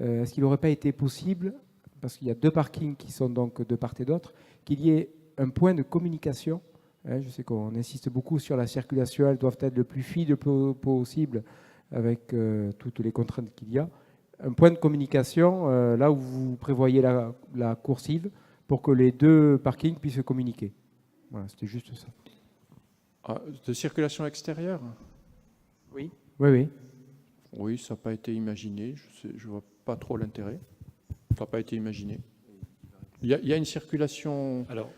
Est-ce qu'il n'aurait pas été possible, parce qu'il y a deux parkings qui sont donc de part et d'autre, qu'il y ait un point de communication? Je sais qu'on insiste beaucoup sur la circulation, elles doivent être le plus fines possible avec toutes les contraintes qu'il y a. Un point de communication, là où vous prévoyez la coursive, pour que les deux parkings puissent communiquer. Voilà, c'était juste ça. De circulation extérieure? Oui. Oui. Oui, ça n'a pas été imaginé. Je ne vois pas trop l'intérêt. Ça n'a pas été imaginé. Il y a une circulation... Alors,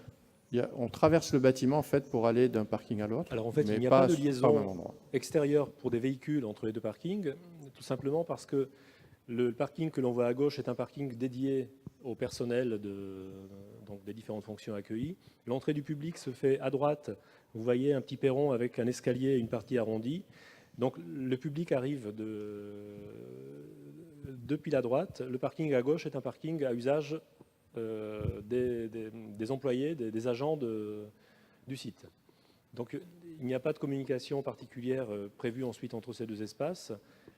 on traverse le bâtiment en fait pour aller d'un parking à l'autre. Alors en fait, il n'y a pas de liaison extérieure pour des véhicules entre les deux parkings, tout simplement parce que le parking que l'on voit à gauche est un parking dédié au personnel donc des différentes fonctions accueillies. L'entrée du public se fait à droite. Vous voyez un petit perron avec un escalier et une partie arrondie. Donc le public arrive depuis la droite. Le parking à gauche est un parking à usage des employés, des agents du site. Donc il n'y a pas de communication particulière prévue ensuite entre ces deux espaces.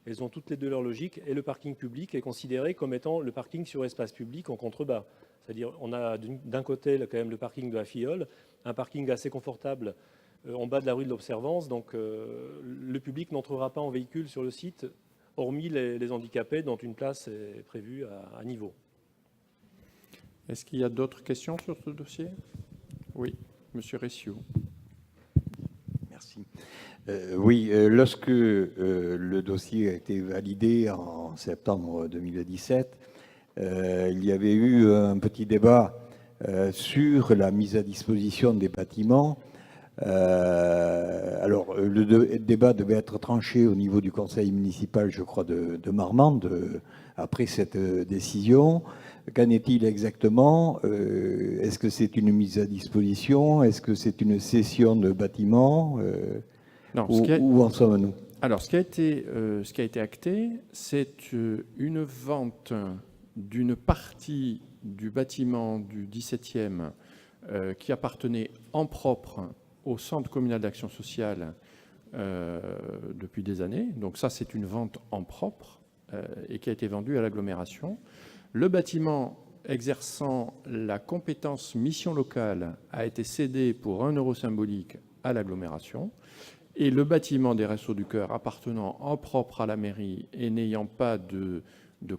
Elles ont toutes les deux leur logique, et le parking public est considéré comme étant le parking sur espace public en contrebas. C'est-à-dire on a d'un côté quand même le parking de la Fiole, un parking assez confortable en bas de la rue de l'Observance, donc le public n'entrera pas en véhicule sur le site, hormis les handicapés dont une place est prévue à niveau. Est-ce qu'il y a d'autres questions sur ce dossier? Oui, Monsieur Ressiot. Merci. Oui, lorsque le dossier a été validé en septembre 2017, il y avait eu un petit débat sur la mise à disposition des bâtiments. Alors, le débat devait être tranché au niveau du conseil municipal, je crois, de Marmande, après cette décision. Qu'en est-il exactement? Est-ce que c'est une mise à disposition? Est-ce que c'est une cession de bâtiments? Non, où en sommes-nous? Alors, ce qui a été acté, c'est une vente d'une partie du bâtiment du 17e qui appartenait en propre au Centre communal d'action sociale depuis des années. Donc ça, c'est une vente en propre et qui a été vendue à l'agglomération. Le bâtiment exerçant la compétence mission locale a été cédé pour 1 euro symbolique à l'agglomération. Et le bâtiment des Restos du Cœur appartenant en propre à la mairie et n'ayant pas de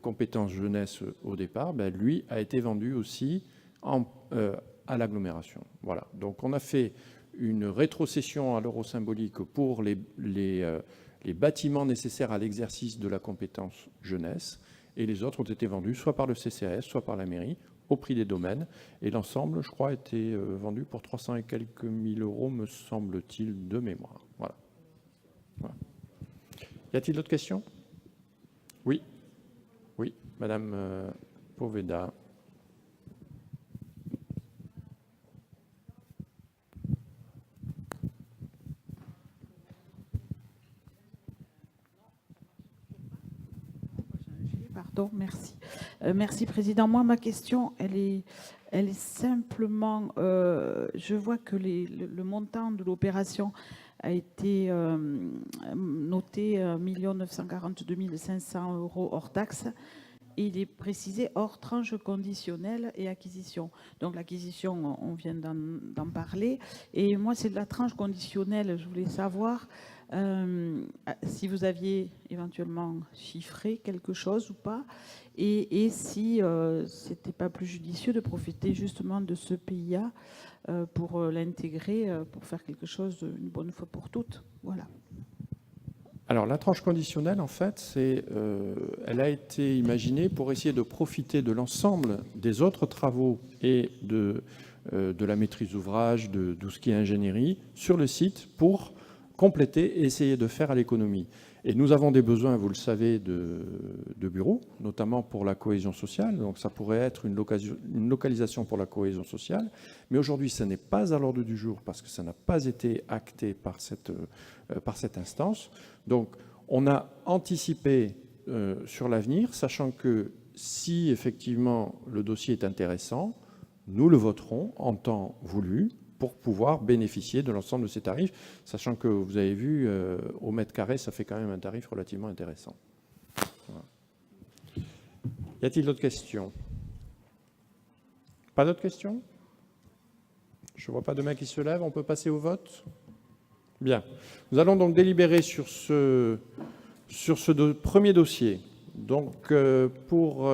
compétences jeunesse au départ, lui a été vendu aussi à l'agglomération. Voilà. Donc on a fait une rétrocession à l'euro symbolique pour les bâtiments nécessaires à l'exercice de la compétence jeunesse, et les autres ont été vendus soit par le CCAS, soit par la mairie, au prix des domaines. Et l'ensemble, je crois, a été vendu pour 300 et quelques mille euros, me semble-t-il, de mémoire. Voilà. Voilà. Y a-t-il d'autres questions? Oui. Oui, Madame Poveda. Pardon, merci. Merci, Président. Moi, ma question, elle est simplement, je vois que le montant de l'opération a été noté 1 942 500 euros hors taxe. Il est précisé hors tranche conditionnelle et acquisition. Donc l'acquisition, on vient d'en parler. Et moi, c'est de la tranche conditionnelle. Je voulais savoir si vous aviez éventuellement chiffré quelque chose ou pas, et si c'était pas plus judicieux de profiter justement de ce PIA pour l'intégrer, pour faire quelque chose une bonne fois pour toutes. Voilà. Alors la tranche conditionnelle, en fait, elle a été imaginée pour essayer de profiter de l'ensemble des autres travaux et de la maîtrise d'ouvrage, de tout ce qui est ingénierie, sur le site pour compléter et essayer de faire à l'économie. Et nous avons des besoins, vous le savez, de bureaux, notamment pour la cohésion sociale. Donc ça pourrait être une localisation pour la cohésion sociale. Mais aujourd'hui, ça n'est pas à l'ordre du jour parce que ça n'a pas été acté par cette instance. Donc on a anticipé sur l'avenir, sachant que si effectivement le dossier est intéressant, nous le voterons en temps voulu pour pouvoir bénéficier de l'ensemble de ces tarifs, sachant que vous avez vu, au mètre carré, ça fait quand même un tarif relativement intéressant. Voilà. Y a-t-il d'autres questions? Pas d'autres questions? Je ne vois pas de main qui se lève. On peut passer au vote? Bien. Nous allons donc délibérer sur ce premier dossier. Donc, pour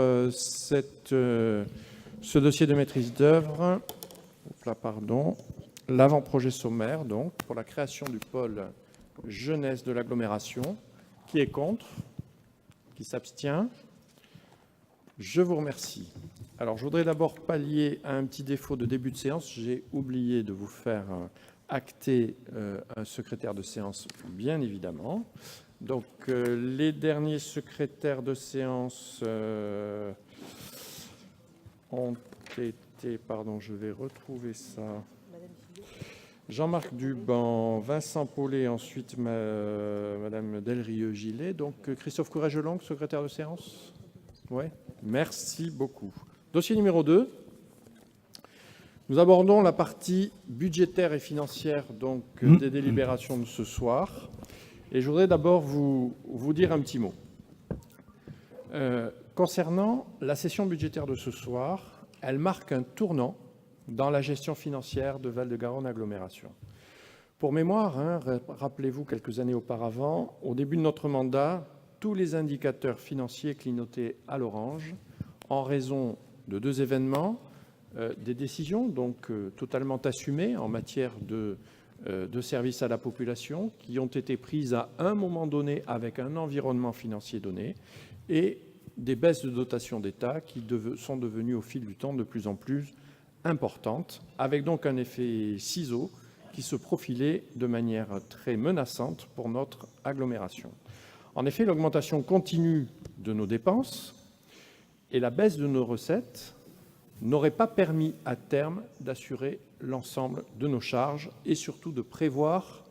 ce dossier de maîtrise d'œuvre, l'avant-projet sommaire, donc, pour la création du pôle jeunesse de l'agglomération. Qui est contre? Qui s'abstient? Je vous remercie. Alors, je voudrais d'abord pallier à un petit défaut de début de séance. J'ai oublié de vous faire acter un secrétaire de séance, bien évidemment. Donc, les derniers secrétaires de séance ont été... Pardon, je vais retrouver ça. Jean-Marc Duban, Vincent Paulet, ensuite Madame Delrieux-Gillet. Donc, Christophe Courage-Longue, secrétaire de séance. Oui, merci beaucoup. Dossier numéro 2, Nous abordons la partie budgétaire et financière donc, des délibérations de ce soir. Et je voudrais d'abord vous dire un petit mot. Concernant la session budgétaire de ce soir, elle marque un tournant dans la gestion financière de Val-de-Garonne Agglomération. Pour mémoire, rappelez-vous quelques années auparavant, au début de notre mandat, tous les indicateurs financiers clignotaient à l'orange en raison de 2 événements, des décisions donc totalement assumées en matière de services à la population qui ont été prises à un moment donné avec un environnement financier donné et des baisses de dotation d'État qui sont devenues au fil du temps de plus en plus importantes, avec donc un effet ciseau qui se profilait de manière très menaçante pour notre agglomération. En effet, l'augmentation continue de nos dépenses et la baisse de nos recettes n'aurait pas permis à terme d'assurer l'ensemble de nos charges et surtout de prévoir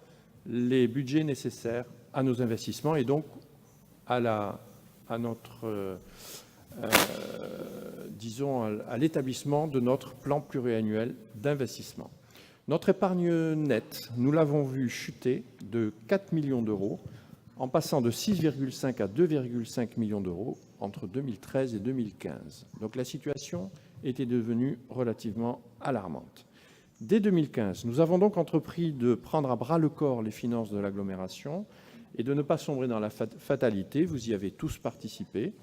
les budgets nécessaires à nos investissements et donc à l'établissement de notre plan pluriannuel d'investissement. Notre épargne nette, nous l'avons vu chuter de 4 millions d'euros en passant de 6,5 à 2,5 millions d'euros entre 2013 et 2015. Donc la situation était devenue relativement alarmante. Dès 2015, nous avons donc entrepris de prendre à bras-le-corps les finances de l'agglomération et de ne pas sombrer dans la fatalité. Vous y avez tous participé,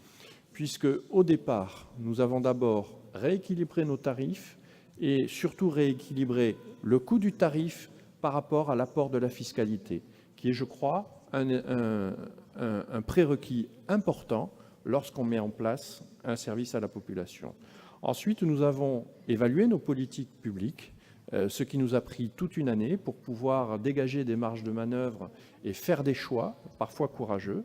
puisque au départ, nous avons d'abord rééquilibré nos tarifs et surtout rééquilibré le coût du tarif par rapport à l'apport de la fiscalité, qui est, je crois, un prérequis important lorsqu'on met en place un service à la population. Ensuite, nous avons évalué nos politiques publiques, ce qui nous a pris toute une année pour pouvoir dégager des marges de manœuvre et faire des choix, parfois courageux.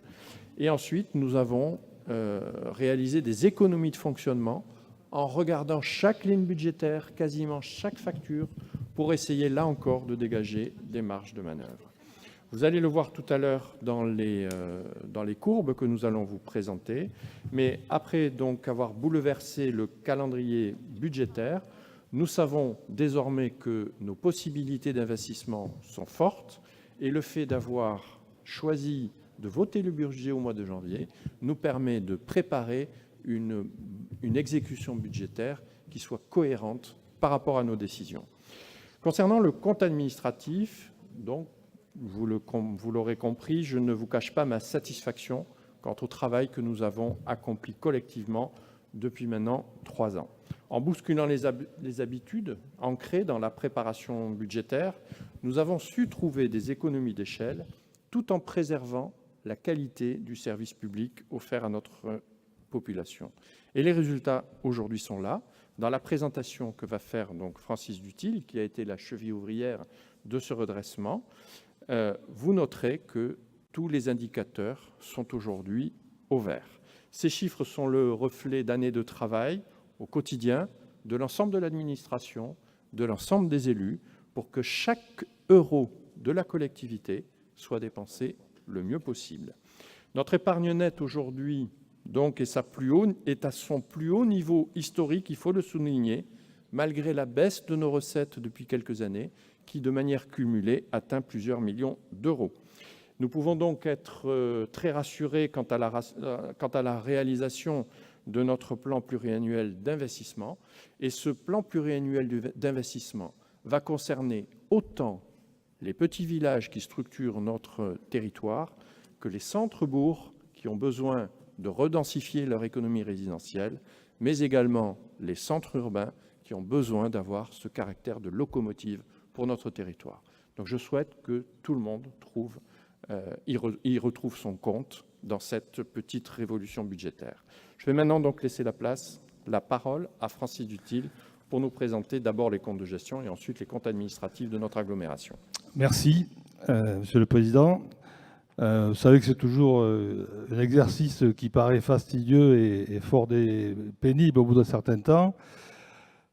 Et ensuite, nous avons réalisé des économies de fonctionnement en regardant chaque ligne budgétaire, quasiment chaque facture, pour essayer, là encore, de dégager des marges de manœuvre. Vous allez le voir tout à l'heure dans les courbes que nous allons vous présenter. Mais après donc avoir bouleversé le calendrier budgétaire, nous savons désormais que nos possibilités d'investissement sont fortes et le fait d'avoir choisi de voter le budget au mois de janvier nous permet de préparer une exécution budgétaire qui soit cohérente par rapport à nos décisions. Concernant le compte administratif, donc, vous l'aurez compris, je ne vous cache pas ma satisfaction quant au travail que nous avons accompli collectivement depuis maintenant 3 ans. En bousculant les habitudes ancrées dans la préparation budgétaire, nous avons su trouver des économies d'échelle tout en préservant la qualité du service public offert à notre population. Et les résultats aujourd'hui sont là. Dans la présentation que va faire donc Francis Dutil, qui a été la cheville ouvrière de ce redressement, vous noterez que tous les indicateurs sont aujourd'hui au vert. Ces chiffres sont le reflet d'années de travail au quotidien de l'ensemble de l'administration, de l'ensemble des élus, pour que chaque euro de la collectivité soit dépensé le mieux possible. Notre épargne nette aujourd'hui donc, est à son plus haut niveau historique, il faut le souligner, malgré la baisse de nos recettes depuis quelques années, qui, de manière cumulée, atteint plusieurs millions d'euros. Nous pouvons donc être très rassurés quant à la réalisation de notre plan pluriannuel d'investissement. Et ce plan pluriannuel d'investissement va concerner autant les petits villages qui structurent notre territoire que les centres-bourgs qui ont besoin de redensifier leur économie résidentielle, mais également les centres urbains qui ont besoin d'avoir ce caractère de locomotive pour notre territoire. Donc je souhaite que tout le monde y retrouve son compte dans cette petite révolution budgétaire. Je vais maintenant donc laisser la parole à Francis Dutil pour nous présenter d'abord les comptes de gestion et ensuite les comptes administratifs de notre agglomération. Merci, Monsieur le Président. Vous savez que c'est toujours un exercice qui paraît fastidieux et fort pénible au bout d'un certain temps.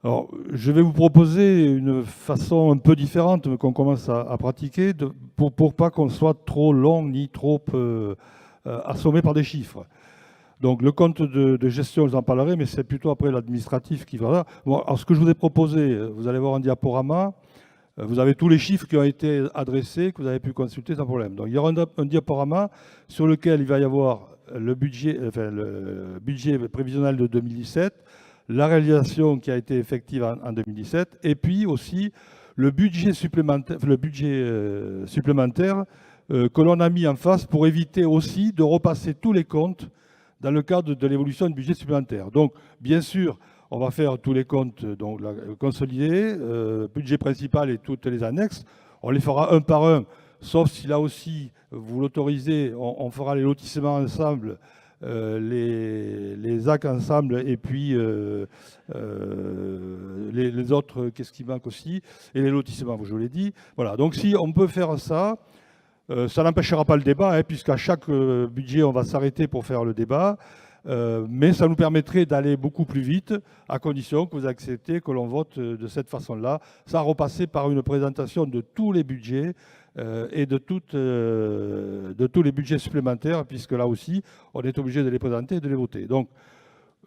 Alors, je vais vous proposer une façon un peu différente qu'on commence à pratiquer pour pas qu'on soit trop long ni trop assommé par des chiffres. Donc le compte de gestion, je vous en parlerai, mais c'est plutôt après l'administratif qui va là. Bon, alors ce que je vous ai proposé, vous allez voir un diaporama, vous avez tous les chiffres qui ont été adressés, que vous avez pu consulter sans problème. Donc il y aura un diaporama sur lequel il va y avoir le budget prévisionnel de 2017, la réalisation qui a été effective en 2017, et puis aussi le budget supplémentaire, que l'on a mis en face pour éviter aussi de repasser tous les comptes dans le cadre de l'évolution du budget supplémentaire. Donc, bien sûr, on va faire tous les comptes consolidés, budget principal et toutes les annexes. On les fera un par un, sauf si là aussi, vous l'autorisez, on fera les lotissements ensemble, les AC ensemble, et puis les autres, qu'est-ce qui manque aussi, et les lotissements, je vous l'ai dit. Voilà, donc si on peut faire ça, ça n'empêchera pas le débat, hein, puisqu'à chaque budget, on va s'arrêter pour faire le débat. Mais ça nous permettrait d'aller beaucoup plus vite, à condition que vous acceptez que l'on vote de cette façon-là, sans repasser par une présentation de tous les budgets et de tous les budgets supplémentaires, puisque là aussi, on est obligé de les présenter et de les voter. Donc,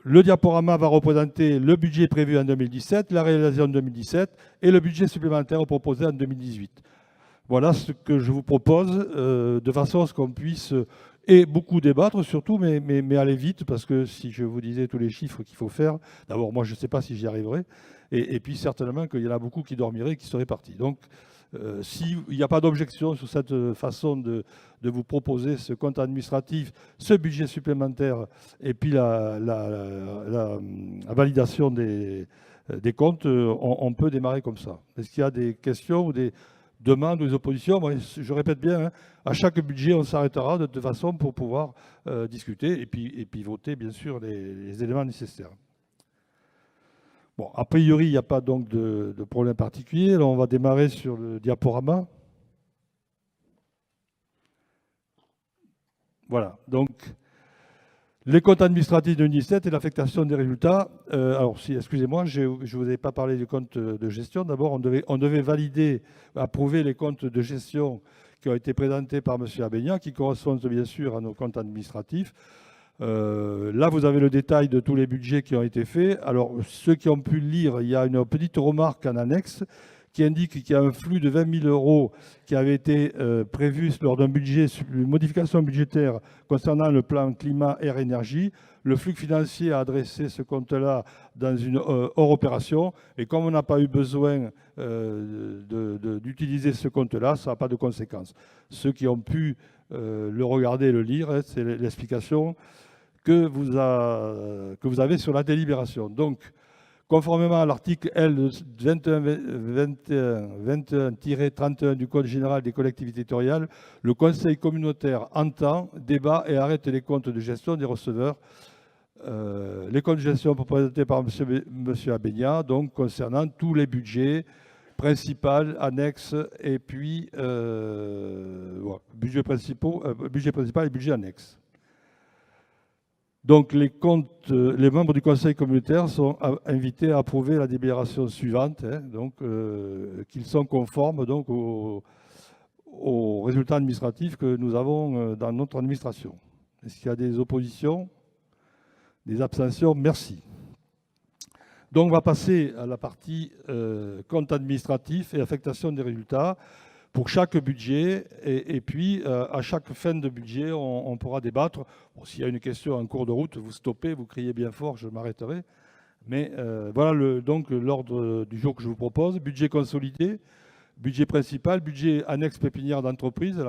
le diaporama va représenter le budget prévu en 2017, la réalisation en 2017 et le budget supplémentaire proposé en 2018. Voilà ce que je vous propose, de façon à ce qu'on puisse, et beaucoup débattre surtout, mais aller vite, parce que si je vous disais tous les chiffres qu'il faut faire, d'abord moi je ne sais pas si j'y arriverai, et puis certainement qu'il y en a beaucoup qui dormiraient et qui seraient partis. Donc s'il n'y a pas d'objection sur cette façon de vous proposer ce compte administratif, ce budget supplémentaire, et puis la validation des comptes, on peut démarrer comme ça. Est-ce qu'il y a des questions ou des demandes ou des oppositions? Moi, je répète bien, hein, à chaque budget, on s'arrêtera de toute façon pour pouvoir discuter et puis voter, bien sûr, les éléments nécessaires. Bon, a priori, il n'y a pas donc de problème particulier. Alors, on va démarrer sur le diaporama. Voilà, donc les comptes administratifs de 2017 et l'affectation des résultats. Alors, excusez-moi, je ne vous ai pas parlé du compte de gestion. D'abord, on devait valider, approuver les comptes de gestion qui ont été présentés par M. Abénian, qui correspondent bien sûr à nos comptes administratifs. Là, vous avez le détail de tous les budgets qui ont été faits. Alors, ceux qui ont pu le lire, il y a une petite remarque en annexe qui indique qu'il y a un flux de 20 000 € qui avait été prévu lors d'une modification budgétaire concernant le plan climat, air, énergie. Le flux financier a adressé ce compte-là dans une hors opération. Et comme on n'a pas eu besoin d'utiliser ce compte-là, ça n'a pas de conséquences. Ceux qui ont pu le regarder et le lire, hein, c'est l'explication que vous avez sur la délibération. Donc, conformément à l'article L 21-31 du Code général des collectivités territoriales, le Conseil communautaire entend, débat et arrête les comptes de gestion des receveurs. Les comptes de gestion présentés par M. Abénian, donc concernant tous les budgets principal, annexe et puis voilà, budget principal et budget annexe. Donc les membres du Conseil communautaire sont invités à approuver la délibération suivante, hein, donc qu'ils sont conformes donc aux résultats administratifs que nous avons dans notre administration. Est-ce qu'il y a des oppositions, des abstentions? Merci. Donc on va passer à la partie compte administratif et affectation des résultats pour chaque budget. Et puis à chaque fin de budget, on pourra débattre. Bon, s'il y a une question en cours de route, vous stoppez, vous criez bien fort, je m'arrêterai. Mais voilà donc l'ordre du jour que je vous propose. Budget consolidé, budget principal, budget annexe pépinière d'entreprise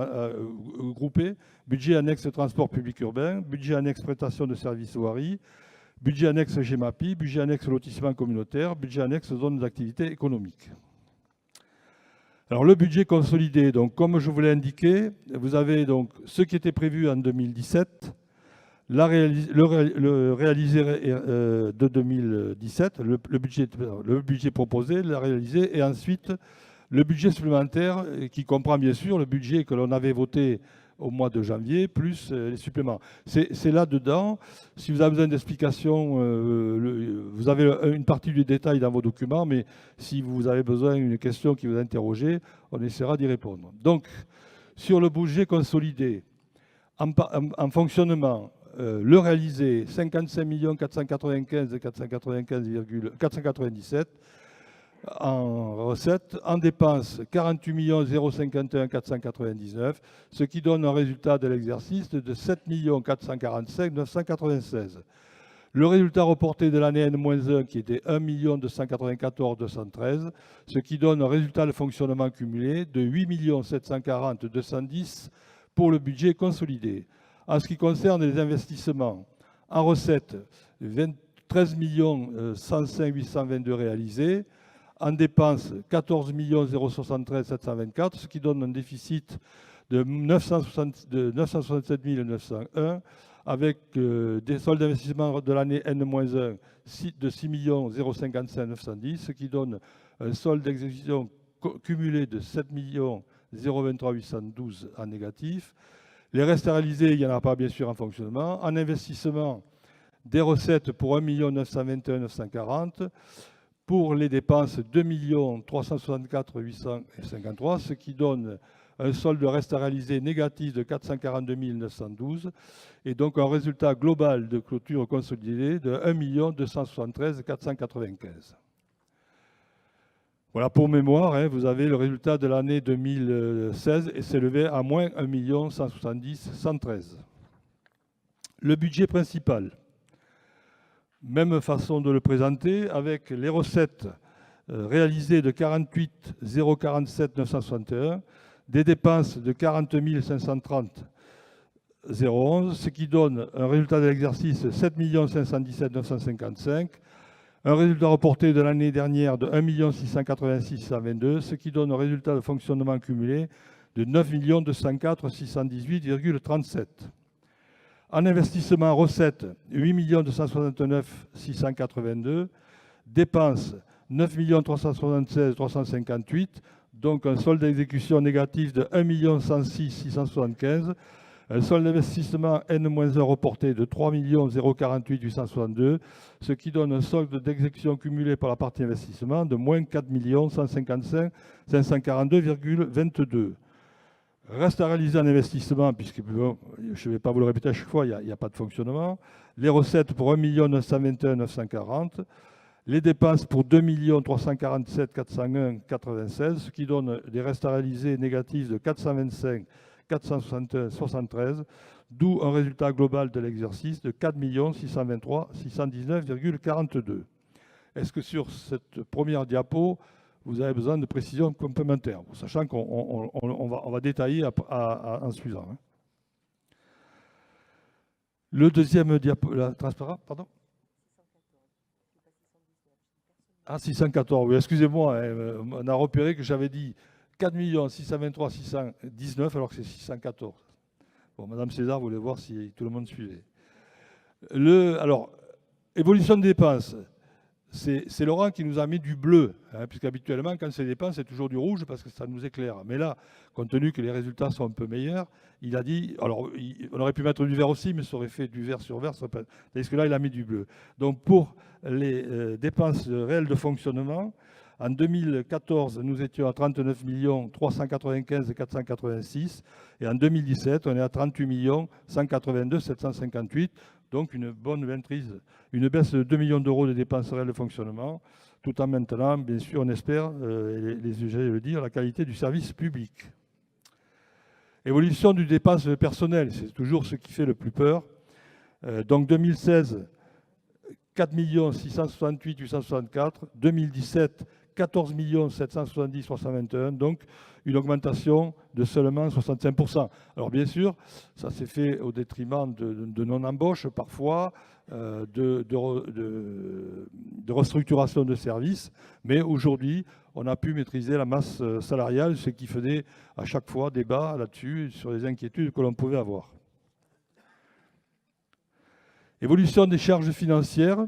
groupé, budget annexe transport public urbain, budget annexe prestation de services voirie, budget annexe GEMAPI, budget annexe lotissement communautaire, budget annexe zone d'activité économique. Alors le budget consolidé, donc comme je vous l'ai indiqué, vous avez donc ce qui était prévu en 2017, le réalisé de 2017, le budget proposé, le réalisé, et ensuite le budget supplémentaire qui comprend bien sûr le budget que l'on avait voté au mois de janvier, plus les suppléments. C'est là-dedans. Si vous avez besoin d'explications, vous avez une partie du détail dans vos documents, mais si vous avez besoin d'une question qui vous interroge, on essaiera d'y répondre. Donc, sur le budget consolidé, en fonctionnement, le réalisé, 55 495 497 en recettes, en dépenses, 48 051 499, ce qui donne un résultat de l'exercice de 7 445 996. Le résultat reporté de l'année N-1 qui était 1 294 213, ce qui donne un résultat de fonctionnement cumulé de 8 740 210 pour le budget consolidé. En ce qui concerne les investissements, en recettes, 13 105 822 réalisés, en dépenses, 14 073 724, ce qui donne un déficit de 967 901, avec des soldes d'investissement de l'année N-1 de 6 055 910, ce qui donne un solde d'exécution cumulé de 7 023 812 en négatif. Les restes à réaliser, il n'y en a pas bien sûr en fonctionnement. En investissement, des recettes pour 1 921 940. Pour les dépenses, 2 364 853, ce qui donne un solde de reste à réaliser négatif de 442 912 et donc un résultat global de clôture consolidée de 1 273 495. Voilà, pour mémoire, vous avez le résultat de l'année 2016 et s'élevait à moins 1 170 113. Le budget principal. Même façon de le présenter, avec les recettes réalisées de 48 047 961, des dépenses de 40 530 011, ce qui donne un résultat de l'exercice 7 517 955, un résultat reporté de l'année dernière de 1 686 622, ce qui donne un résultat de fonctionnement cumulé de 9 204 618,37. En investissement, recettes, 8 269 682. Dépenses, 9 376 358. Donc un solde d'exécution négatif de 1 106 675. Un solde d'investissement N-1 reporté de 3 048 862. Ce qui donne un solde d'exécution cumulé par la partie investissement de moins 4 155 542,22. Reste à réaliser en investissement, puisque je ne vais pas vous le répéter à chaque fois, il n'y a pas de fonctionnement. Les recettes pour 1 921 940. Les dépenses pour 2 347 401 96, ce qui donne des restes à réaliser négatifs de 425 461 73, d'où un résultat global de l'exercice de 4 623 619,42. Est-ce que sur cette première diapo, vous avez besoin de précisions complémentaires, sachant qu'on va détailler en suivant. Le deuxième diapo, la transparence, pardon. Ah, 614, oui, excusez-moi, on a repéré que j'avais dit 4 623 619, alors que c'est 614. Bon, Madame César voulait voir si tout le monde suivait. Alors, évolution des dépenses. C'est Laurent qui nous a mis du bleu, puisqu'habituellement, quand c'est des dépenses, c'est toujours du rouge parce que ça nous éclaire. Mais là, compte tenu que les résultats sont un peu meilleurs, il a dit, alors on aurait pu mettre du vert aussi, mais ça aurait fait du vert sur vert, tandis que là, il a mis du bleu. Donc pour les dépenses réelles de fonctionnement, en 2014, nous étions à 39 395 486, et en 2017, on est à 38 182 758. Donc une bonne maîtrise, une baisse de 2 millions d'euros de dépenses réelles de fonctionnement, tout en maintenant, bien sûr, on espère, les usagers le dire, la qualité du service public. Évolution du dépense personnel, c'est toujours ce qui fait le plus peur. Donc 2016, 4 668 864, 2017, 14 770 321, donc une augmentation de seulement 65%. Alors bien sûr, ça s'est fait au détriment de non-embauche parfois, de restructuration de services, mais aujourd'hui, on a pu maîtriser la masse salariale, ce qui faisait à chaque fois débat là-dessus, sur les inquiétudes que l'on pouvait avoir. Évolution des charges financières.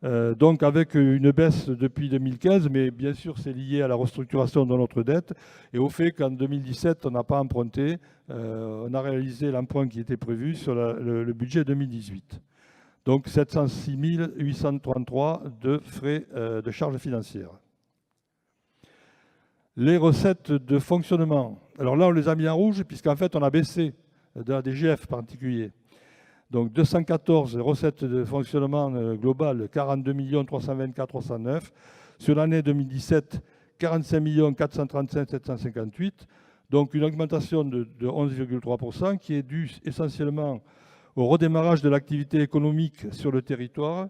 Donc avec une baisse depuis 2015, mais bien sûr c'est lié à la restructuration de notre dette et au fait qu'en 2017 on n'a pas emprunté, on a réalisé l'emprunt qui était prévu sur le budget 2018. Donc 706 833 de frais de charges financières. Les recettes de fonctionnement, alors là on les a mis en rouge puisqu'en fait on a baissé de la DGF en particulier. Donc 214 recettes de fonctionnement global, 42 324 309. Sur l'année 2017, 45 435 758. Donc une augmentation de 11,3% qui est due essentiellement au redémarrage de l'activité économique sur le territoire,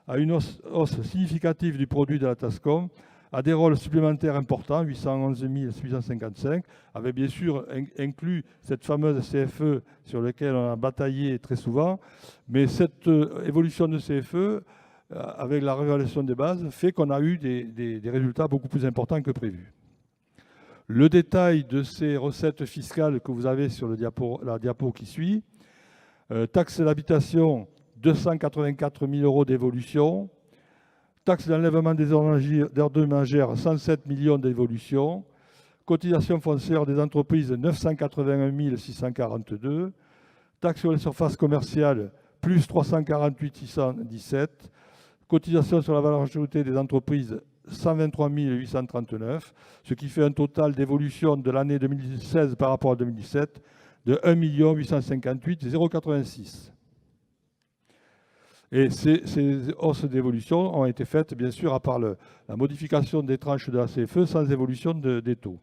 à une hausse significative du produit de la TASCOM, à des rôles supplémentaires importants, 811 855, avec bien sûr inclus cette fameuse CFE sur laquelle on a bataillé très souvent. Mais cette évolution de CFE, avec la réévaluation des bases, fait qu'on a eu des résultats beaucoup plus importants que prévu. Le détail de ces recettes fiscales que vous avez sur la diapo qui suit. Taxe d'habitation, 284 000 euros d'évolution. Taxe d'enlèvement des ordures ménagères, 107 millions d'évolution. Cotisation foncière des entreprises, 981 642. Taxe sur les surfaces commerciales, plus 348 617. Cotisation sur la valeur ajoutée des entreprises, 123 839, ce qui fait un total d'évolution de l'année 2016 par rapport à 2017 de 1 858 086. Et ces hausses d'évolution ont été faites, bien sûr, à part la modification des tranches de la CFE, sans évolution des taux.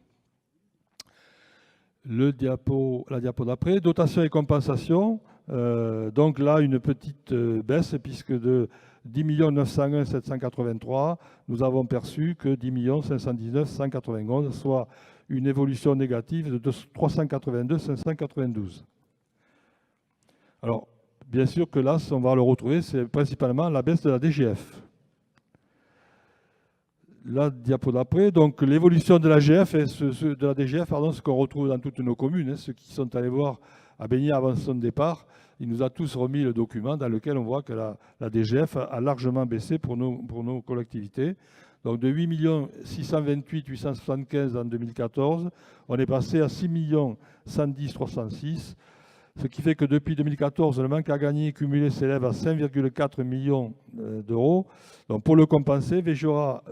La diapo d'après, dotation et compensation. Donc là, une petite baisse, puisque de 10 901 783, nous avons perçu que 10 519 191, soit une évolution négative de 382 592. Alors, bien sûr que là, on va le retrouver, c'est principalement la baisse de la DGF. La diapo d'après, donc l'évolution de la DGF, ce qu'on retrouve dans toutes nos communes, ceux qui sont allés voir à Bénières avant son départ, il nous a tous remis le document dans lequel on voit que la DGF a largement baissé pour nos collectivités. Donc de 8 628 875 en 2014, on est passé à 6 110 306, ce qui fait que depuis 2014, le manque à gagner cumulé s'élève à 5,4 millions d'euros. Donc pour le compenser, VGA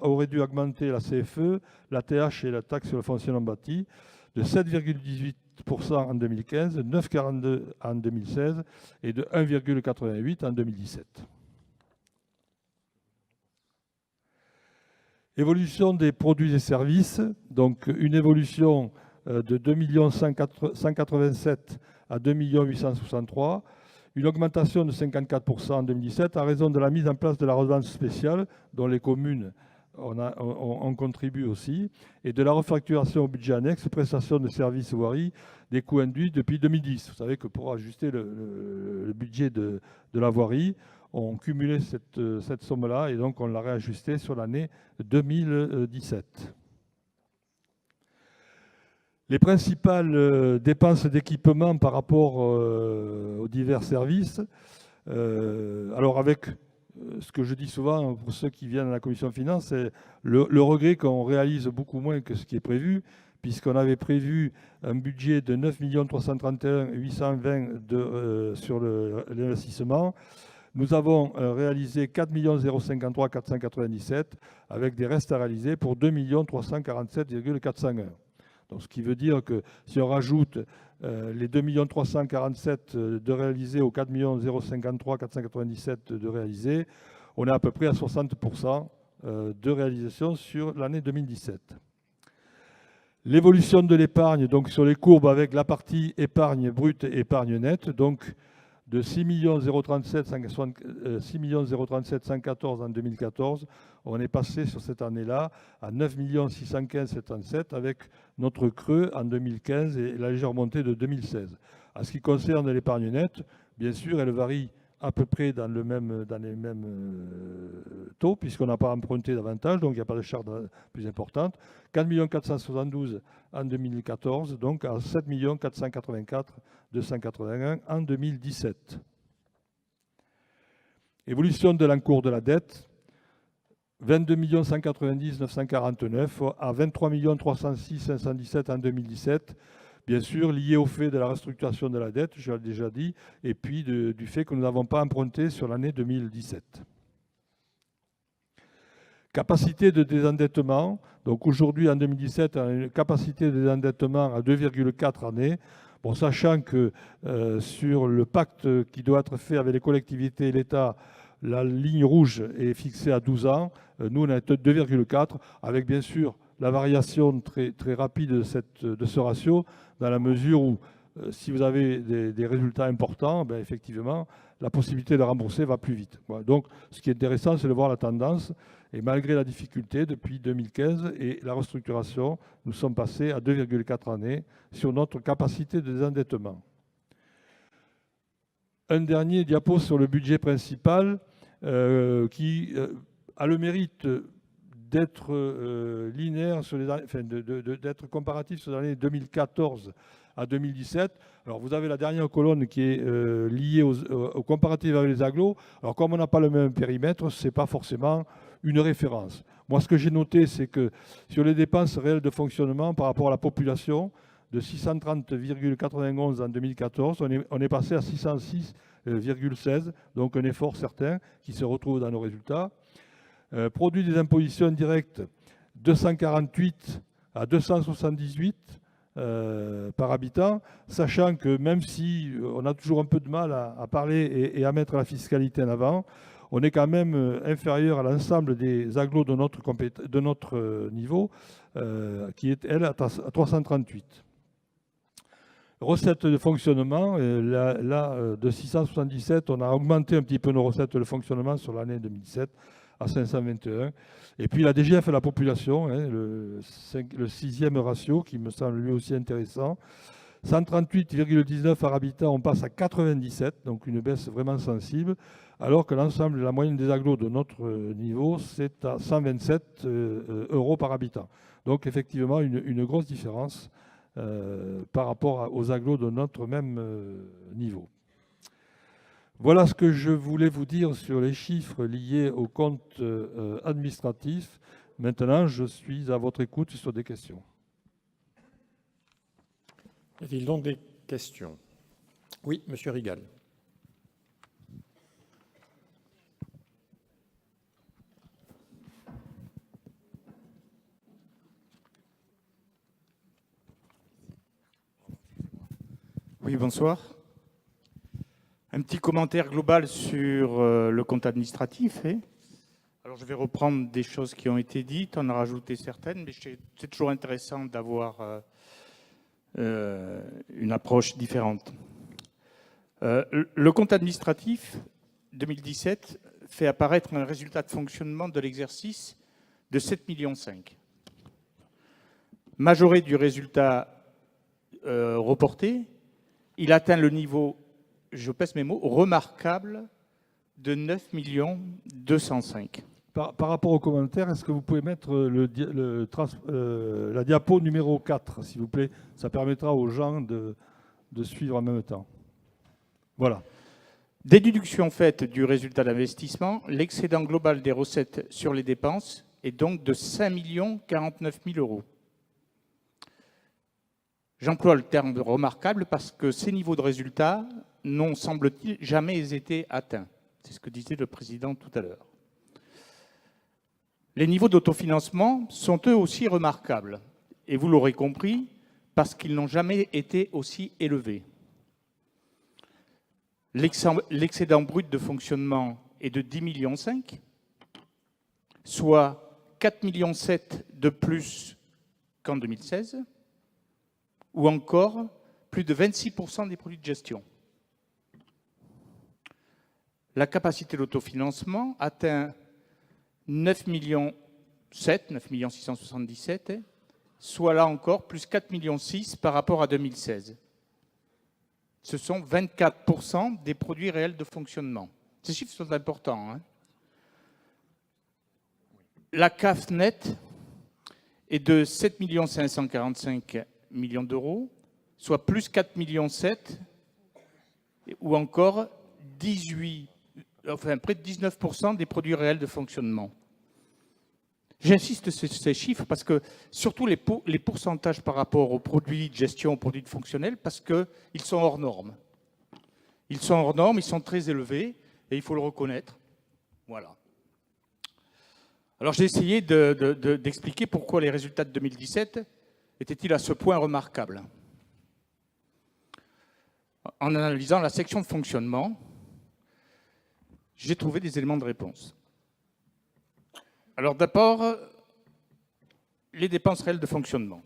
aurait dû augmenter la CFE, la TH et la taxe sur le foncièrement bâti de 7,18% en 2015, 9,42% en 2016 et de 1,88% en 2017. Évolution des produits et services, donc une évolution de 2 187 à 2 863, une augmentation de 54% en 2017 à raison de la mise en place de la redevance spéciale dont les communes on contribue aussi, et de la refacturation au budget annexe, prestation de services voirie, des coûts induits depuis 2010. Vous savez que pour ajuster le budget de la voirie, on cumulait cette somme-là et donc on l'a réajustée sur l'année 2017. Les principales dépenses d'équipement par rapport aux divers services, alors avec ce que je dis souvent pour ceux qui viennent à la commission de finances, c'est le regret qu'on réalise beaucoup moins que ce qui est prévu, puisqu'on avait prévu un budget de 9 331 820 sur l'investissement. Nous avons réalisé 4 053 497 avec des restes à réaliser pour 2 347,401. Donc, ce qui veut dire que si on rajoute les 2 347 de réalisés aux 4 053 497 de réalisés, on est à peu près à 60% de réalisation sur l'année 2017. L'évolution de l'épargne, donc sur les courbes avec la partie épargne brute et épargne nette, donc de 6 037 114 en 2014, on est passé sur cette année-là à 9 615 707 avec notre creux en 2015 et la légère montée de 2016. En ce qui concerne l'épargne nette, bien sûr, elle varie à peu près dans les mêmes taux, puisqu'on n'a pas emprunté davantage, donc il n'y a pas de charge plus importante. 4 472 en 2014, donc à 7 484 281 en 2017. Évolution de l'encours de la dette, 22 190 949 à 23 306 517 en 2017. Bien sûr, lié au fait de la restructuration de la dette, je l'ai déjà dit, et puis du fait que nous n'avons pas emprunté sur l'année 2017. Capacité de désendettement. Donc aujourd'hui, en 2017, on a une capacité de désendettement à 2,4 années. Bon, sachant que sur le pacte qui doit être fait avec les collectivités et l'État, la ligne rouge est fixée à 12 ans. Nous, on est à 2,4, avec bien sûr la variation très, très rapide de ce ratio, dans la mesure où si vous avez des résultats importants, ben, effectivement, la possibilité de rembourser va plus vite. Voilà. Donc, ce qui est intéressant, c'est de voir la tendance. Et malgré la difficulté, depuis 2015 et la restructuration, nous sommes passés à 2,4 années sur notre capacité de désendettement. Un dernier diapo sur le budget principal qui a le mérite d'être linéaire, d'être comparatif sur les années 2014 à 2017. Alors vous avez la dernière colonne qui est liée au comparatif avec les agglos. Alors comme on n'a pas le même périmètre, ce n'est pas forcément une référence. Moi, ce que j'ai noté, c'est que sur les dépenses réelles de fonctionnement par rapport à la population, de 630,91 en 2014, on est passé à 606,16, donc un effort certain qui se retrouve dans nos résultats. Produit des impositions indirectes, 248 à 278 par habitant, sachant que même si on a toujours un peu de mal à parler et à mettre la fiscalité en avant, on est quand même inférieur à l'ensemble des agglos de notre niveau, qui est, elle, à 338. Recettes de fonctionnement, là, de 677, on a augmenté un petit peu nos recettes de fonctionnement sur l'année 2017 à 521. Et puis la DGF et la population, hein, le 6e ratio, qui me semble lui aussi intéressant. 138,19 par habitant, on passe à 97, donc une baisse vraiment sensible, alors que l'ensemble de la moyenne des agglos de notre niveau, c'est à 127 euros par habitant. Donc effectivement, une grosse différence par rapport aux agglos de notre même niveau. Voilà ce que je voulais vous dire sur les chiffres liés au compte administratif. Maintenant, je suis à votre écoute sur des questions. Y a-t-il donc des questions? Oui, Monsieur Rigal. Oui, bonsoir. Un petit commentaire global sur le compte administratif. Alors, je vais reprendre des choses qui ont été dites, en rajouter certaines, mais c'est toujours intéressant d'avoir une approche différente. Le compte administratif 2017 fait apparaître un résultat de fonctionnement de l'exercice de 7,5 millions. Majoré du résultat reporté, il atteint le niveau, je pèse mes mots, remarquable de 9 205 000. Par rapport aux commentaires, est-ce que vous pouvez mettre la diapo numéro 4, s'il vous plaît? Ça permettra aux gens de suivre en même temps. Voilà. Des déductions faites du résultat d'investissement, l'excédent global des recettes sur les dépenses est donc de 5 049 000 euros. J'emploie le terme de remarquable parce que ces niveaux de résultats n'ont, semble-t-il, jamais été atteints. C'est ce que disait le président tout à l'heure. Les niveaux d'autofinancement sont eux aussi remarquables. Et vous l'aurez compris, parce qu'ils n'ont jamais été aussi élevés. L'excédent brut de fonctionnement est de 10,5 millions, soit 4,7 millions de plus qu'en 2016, ou encore plus de 26% des produits de gestion. La capacité d'autofinancement atteint 9,7 millions, 9 677 000, soit là encore plus 4,6 millions par rapport à 2016. Ce sont 24% des produits réels de fonctionnement. Ces chiffres sont importants. Hein. La CAF nette est de 7 545 millions d'euros, soit plus 4,7 millions, ou encore près de 19% des produits réels de fonctionnement. J'insiste sur ces chiffres parce que, surtout les pourcentages par rapport aux produits de gestion, aux produits de fonctionnels, parce qu'ils sont hors normes. Ils sont hors normes, ils sont très élevés, et il faut le reconnaître. Voilà. Alors j'ai essayé d'expliquer pourquoi les résultats de 2017 étaient-ils à ce point remarquables. en analysant la section de fonctionnement, j'ai trouvé des éléments de réponse. Alors d'abord, les dépenses réelles de fonctionnement.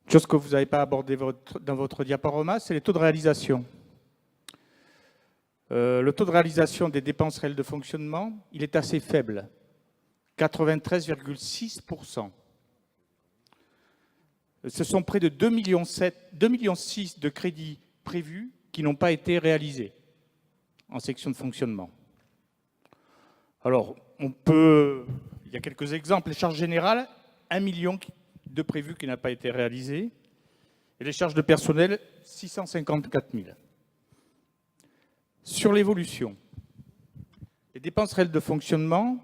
Chose que vous n'avez pas abordée dans votre diaporama, c'est les taux de réalisation. Le taux de réalisation des dépenses réelles de fonctionnement, il est assez faible, 93,6%. Ce sont près de 2,6 millions de crédits prévus qui n'ont pas été réalisés en section de fonctionnement. Alors, il y a quelques exemples. Les charges générales, 1 million de prévus qui n'a pas été réalisé. Et les charges de personnel, 654 000. Sur l'évolution, les dépenses réelles de fonctionnement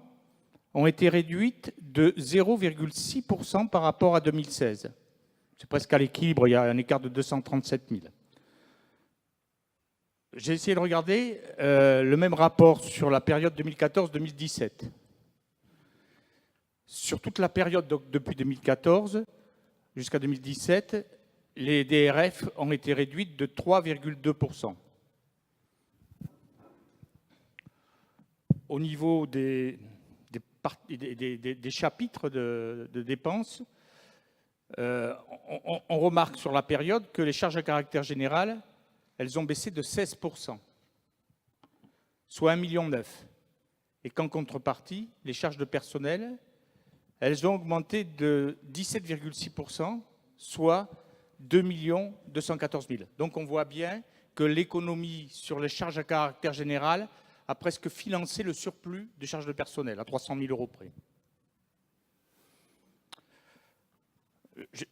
ont été réduites de 0,6% par rapport à 2016. C'est presque à l'équilibre, il y a un écart de 237 000. J'ai essayé de regarder le même rapport sur la période 2014-2017. Sur toute la période, donc depuis 2014 jusqu'à 2017, les DRF ont été réduites de 3,2%. Au niveau des chapitres de dépenses, on remarque sur la période que les charges à caractère général, elles ont baissé de 16%, soit 1,9 million. Et qu'en contrepartie, les charges de personnel, elles ont augmenté de 17,6%, soit 2 214 000. Donc on voit bien que l'économie sur les charges à caractère général a presque financé le surplus de charges de personnel, à 300 000 € près.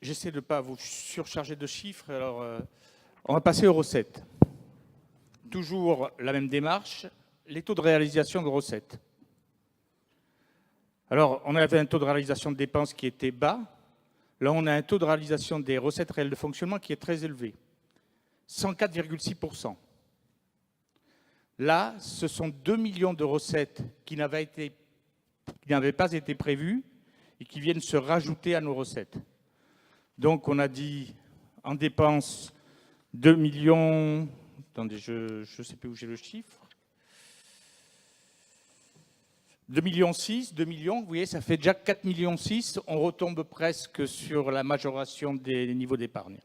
J'essaie de ne pas vous surcharger de chiffres, alors on va passer aux recettes. Toujours la même démarche, les taux de réalisation de recettes. Alors, on avait un taux de réalisation de dépenses qui était bas. Là, on a un taux de réalisation des recettes réelles de fonctionnement qui est très élevé, 104,6%. Là, ce sont 2 millions de recettes qui n'avaient pas été prévues et qui viennent se rajouter à nos recettes. Donc, on a dit en dépenses 2 millions... Attendez, je ne sais plus où j'ai le chiffre. 2,6 millions, 2 millions, vous voyez, ça fait déjà 4,6 millions. On retombe presque sur la majoration des niveaux d'épargne.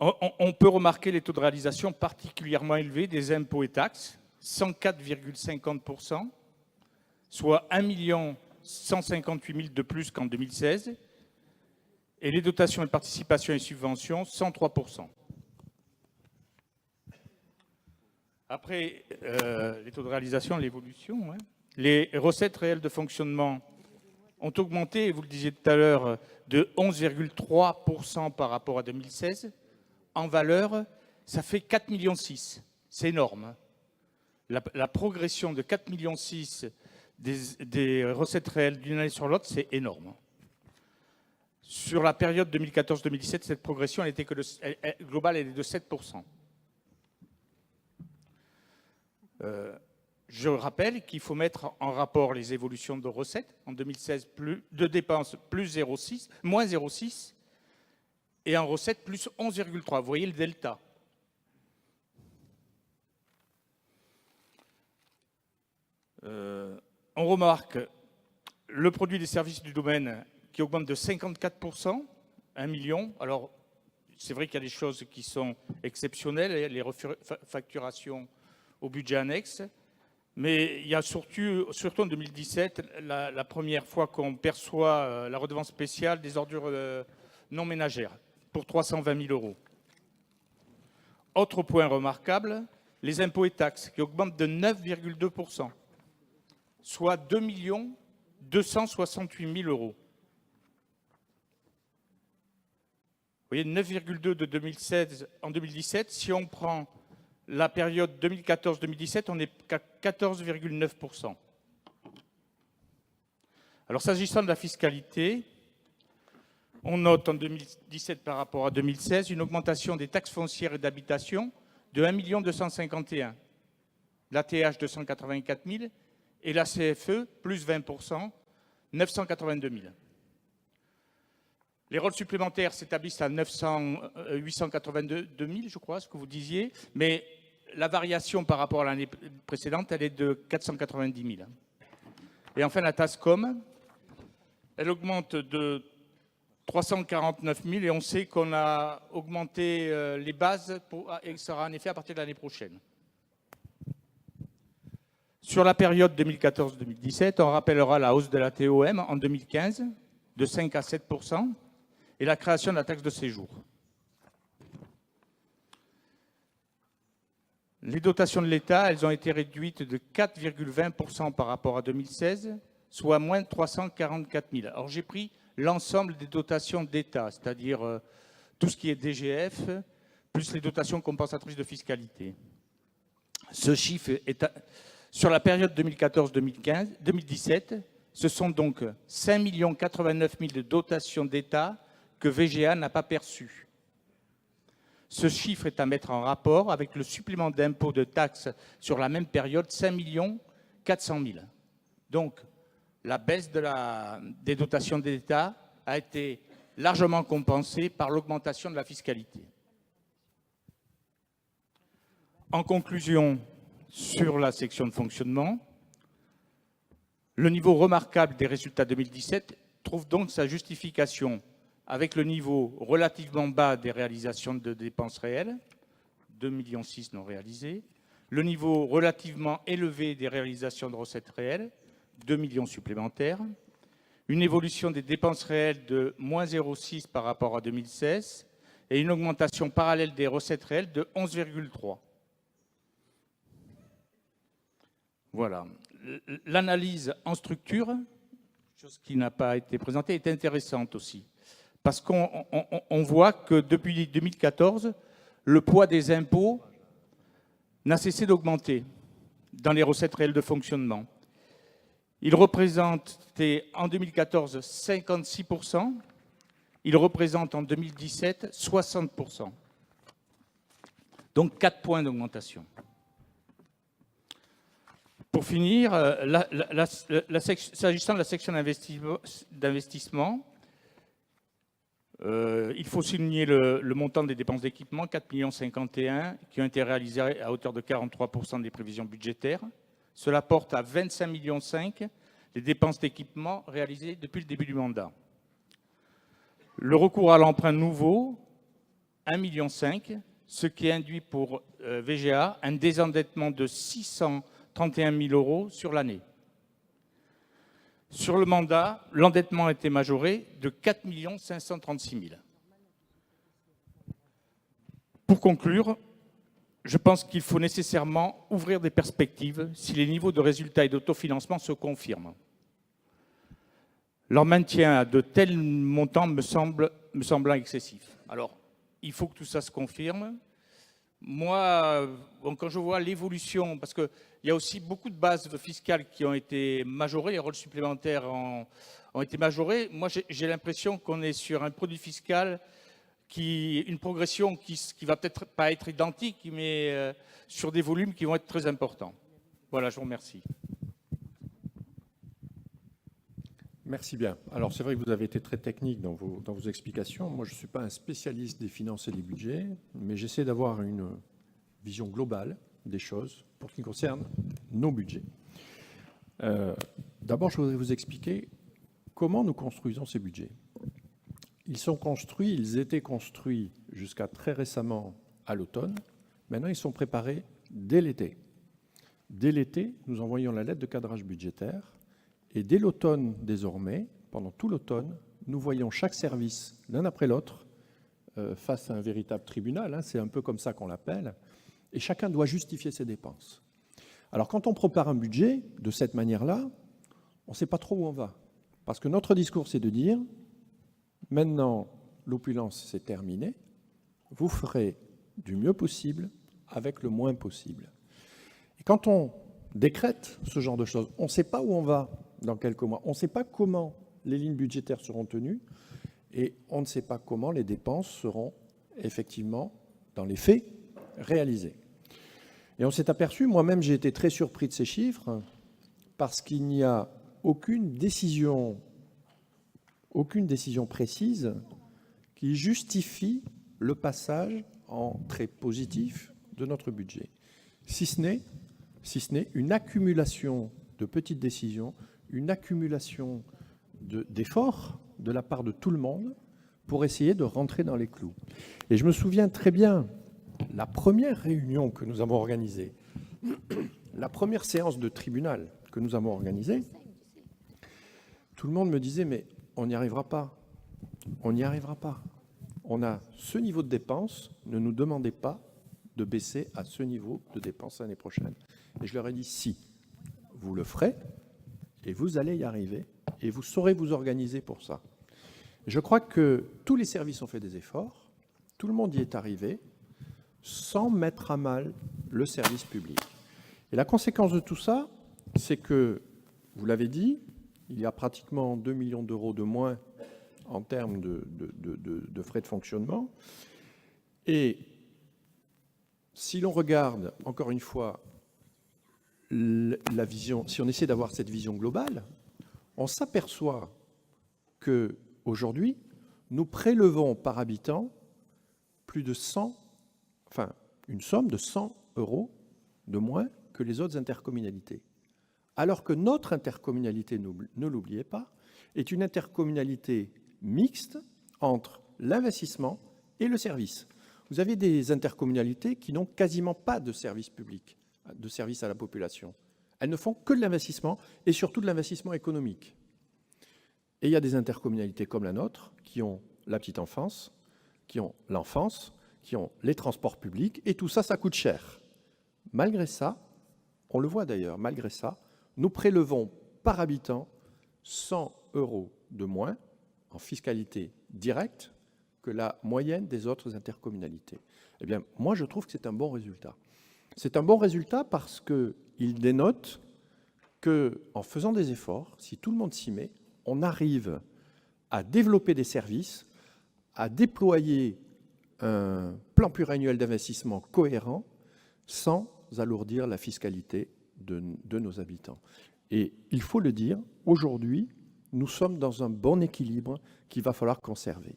On peut remarquer les taux de réalisation particulièrement élevés des impôts et taxes, 104,50%, soit 1 158 000 de plus qu'en 2016, et les dotations et participations et subventions, 103%. Après les taux de réalisation, l'évolution, les recettes réelles de fonctionnement ont augmenté, vous le disiez tout à l'heure, de 11,3% par rapport à 2016. En valeur, ça fait 4,6 millions. C'est énorme. La progression de 4,6 millions des recettes réelles d'une année sur l'autre, c'est énorme. Sur la période 2014-2017, cette progression elle était globale, elle est de 7%. Je rappelle qu'il faut mettre en rapport les évolutions de recettes. En 2016, de dépenses, moins 0,6, et en recettes, plus 11,3. Vous voyez le delta. On remarque le produit des services du domaine qui augmente de 54%, 1 million. Alors, c'est vrai qu'il y a des choses qui sont exceptionnelles, les refacturations au budget annexe, mais il y a surtout en 2017 la première fois qu'on perçoit la redevance spéciale des ordures non ménagères pour 320 000 €. Autre point remarquable, les impôts et taxes qui augmentent de 9,2%, soit 2 268 000 €. Vous voyez, 9,2 de 2016 en 2017. Si on prend la période 2014-2017, on est qu'à 14,9%. Alors, s'agissant de la fiscalité, on note en 2017 par rapport à 2016 une augmentation des taxes foncières et d'habitation de 1 251 000, l'ATH 284 000 et la CFE plus 20%, 982 000. Les rôles supplémentaires s'établissent à 882 000, je crois, ce que vous disiez, mais la variation par rapport à l'année précédente, elle est de 490 000. Et enfin, la TASCOM, elle augmente de 349 000 et on sait qu'on a augmenté les bases et que ça aura un effet à partir de l'année prochaine. Sur la période 2014-2017, on rappellera la hausse de la TOM en 2015 de 5 à 7 % et la création de la taxe de séjour. Les dotations de l'État, elles ont été réduites de 4,20 % par rapport à 2016, soit moins de 344 000. Alors j'ai pris l'ensemble des dotations d'État, c'est-à-dire tout ce qui est DGF, plus les dotations compensatrices de fiscalité. Ce chiffre est sur la période 2014-2017, ce sont donc 5 089 000 de dotations d'État que VGA n'a pas perçues. Ce chiffre est à mettre en rapport avec le supplément d'impôt de taxes sur la même période, 5 400 000. Donc, la baisse des dotations d'État a été largement compensée par l'augmentation de la fiscalité. En conclusion, sur la section de fonctionnement, le niveau remarquable des résultats 2017 trouve donc sa justification avec le niveau relativement bas des réalisations de dépenses réelles, 2,6 millions non réalisées, le niveau relativement élevé des réalisations de recettes réelles, 2 millions supplémentaires, une évolution des dépenses réelles de moins 0,6 par rapport à 2016 et une augmentation parallèle des recettes réelles de 11,3. Voilà. L'analyse en structure, chose qui n'a pas été présentée, est intéressante aussi. Parce qu'on voit que depuis 2014, le poids des impôts n'a cessé d'augmenter dans les recettes réelles de fonctionnement. Il représentait en 2014 56%, il représente en 2017 60%. Donc 4 points d'augmentation. Pour finir, s'agissant de la section d'investissement, il faut souligner le montant des dépenses d'équipement, 4,51 millions, qui ont été réalisées à hauteur de 43% des prévisions budgétaires. Cela porte à 25,5 millions les dépenses d'équipement réalisées depuis le début du mandat. Le recours à l'emprunt nouveau, 1,5 million, ce qui induit pour VGA un désendettement de 631 000 € sur l'année. Sur le mandat, l'endettement a été majoré de 4 536 000. Pour conclure, je pense qu'il faut nécessairement ouvrir des perspectives si les niveaux de résultats et d'autofinancement se confirment. Leur maintien à de tels montants me semblant excessif. Alors, il faut que tout ça se confirme. Moi, quand je vois l'évolution, parce qu'il y a aussi beaucoup de bases fiscales qui ont été majorées, les rôles supplémentaires ont été majorés. Moi, j'ai l'impression qu'on est sur un produit fiscal une progression qui va peut-être pas être identique, mais sur des volumes qui vont être très importants. Voilà, je vous remercie. Merci bien. Alors, c'est vrai que vous avez été très technique dans vos explications. Moi, je ne suis pas un spécialiste des finances et des budgets, mais j'essaie d'avoir une vision globale des choses pour ce qui concerne nos budgets. D'abord, je voudrais vous expliquer comment nous construisons ces budgets. Ils étaient construits jusqu'à très récemment à l'automne. Maintenant, ils sont préparés dès l'été. Dès l'été, nous envoyons la lettre de cadrage budgétaire. Et dès l'automne, désormais, pendant tout l'automne, nous voyons chaque service, l'un après l'autre, face à un véritable tribunal, c'est un peu comme ça qu'on l'appelle, et chacun doit justifier ses dépenses. Alors, quand on prépare un budget de cette manière-là, on ne sait pas trop où on va. Parce que notre discours, c'est de dire, maintenant, l'opulence, c'est terminé, vous ferez du mieux possible avec le moins possible. Et quand on décrète ce genre de choses, on ne sait pas où on va dans quelques mois. On ne sait pas comment les lignes budgétaires seront tenues et on ne sait pas comment les dépenses seront effectivement, dans les faits, réalisées. Et on s'est aperçu, moi-même j'ai été très surpris de ces chiffres, parce qu'il n'y a aucune décision aucune décision précise qui justifie le passage en très positif de notre budget, si ce n'est une accumulation de petites décisions, une accumulation d'efforts de la part de tout le monde pour essayer de rentrer dans les clous. Et je me souviens très bien, la première réunion que nous avons organisée, la première séance de tribunal que nous avons organisée, tout le monde me disait, mais on n'y arrivera pas, on n'y arrivera pas. On a ce niveau de dépenses, ne nous demandez pas de baisser à ce niveau de dépenses l'année prochaine. Et je leur ai dit, si, vous le ferez, et vous allez y arriver, et vous saurez vous organiser pour ça. Je crois que tous les services ont fait des efforts, tout le monde y est arrivé, sans mettre à mal le service public. Et la conséquence de tout ça, c'est que, vous l'avez dit, il y a pratiquement 2 millions d'euros de moins en termes de frais de fonctionnement. Et si l'on regarde, encore une fois, la vision, si on essaie d'avoir cette vision globale, on s'aperçoit qu'aujourd'hui, nous prélevons par habitant plus de 100, enfin, une somme de 100 € de moins que les autres intercommunalités. Alors que notre intercommunalité, ne l'oubliez pas, est une intercommunalité mixte entre l'investissement et le service. Vous avez des intercommunalités qui n'ont quasiment pas de service public, de service à la population. Elles ne font que de l'investissement et surtout de l'investissement économique. Et il y a des intercommunalités comme la nôtre qui ont la petite enfance, qui ont l'enfance, qui ont les transports publics, et tout ça, ça coûte cher. Malgré ça, on le voit d'ailleurs, malgré ça, nous prélevons par habitant 100 € de moins en fiscalité directe que la moyenne des autres intercommunalités. Eh bien, moi, je trouve que c'est un bon résultat. C'est un bon résultat parce qu'il dénote qu'en faisant des efforts, si tout le monde s'y met, on arrive à développer des services, à déployer un plan pluriannuel d'investissement cohérent sans alourdir la fiscalité de nos habitants. Et il faut le dire, aujourd'hui, nous sommes dans un bon équilibre qu'il va falloir conserver.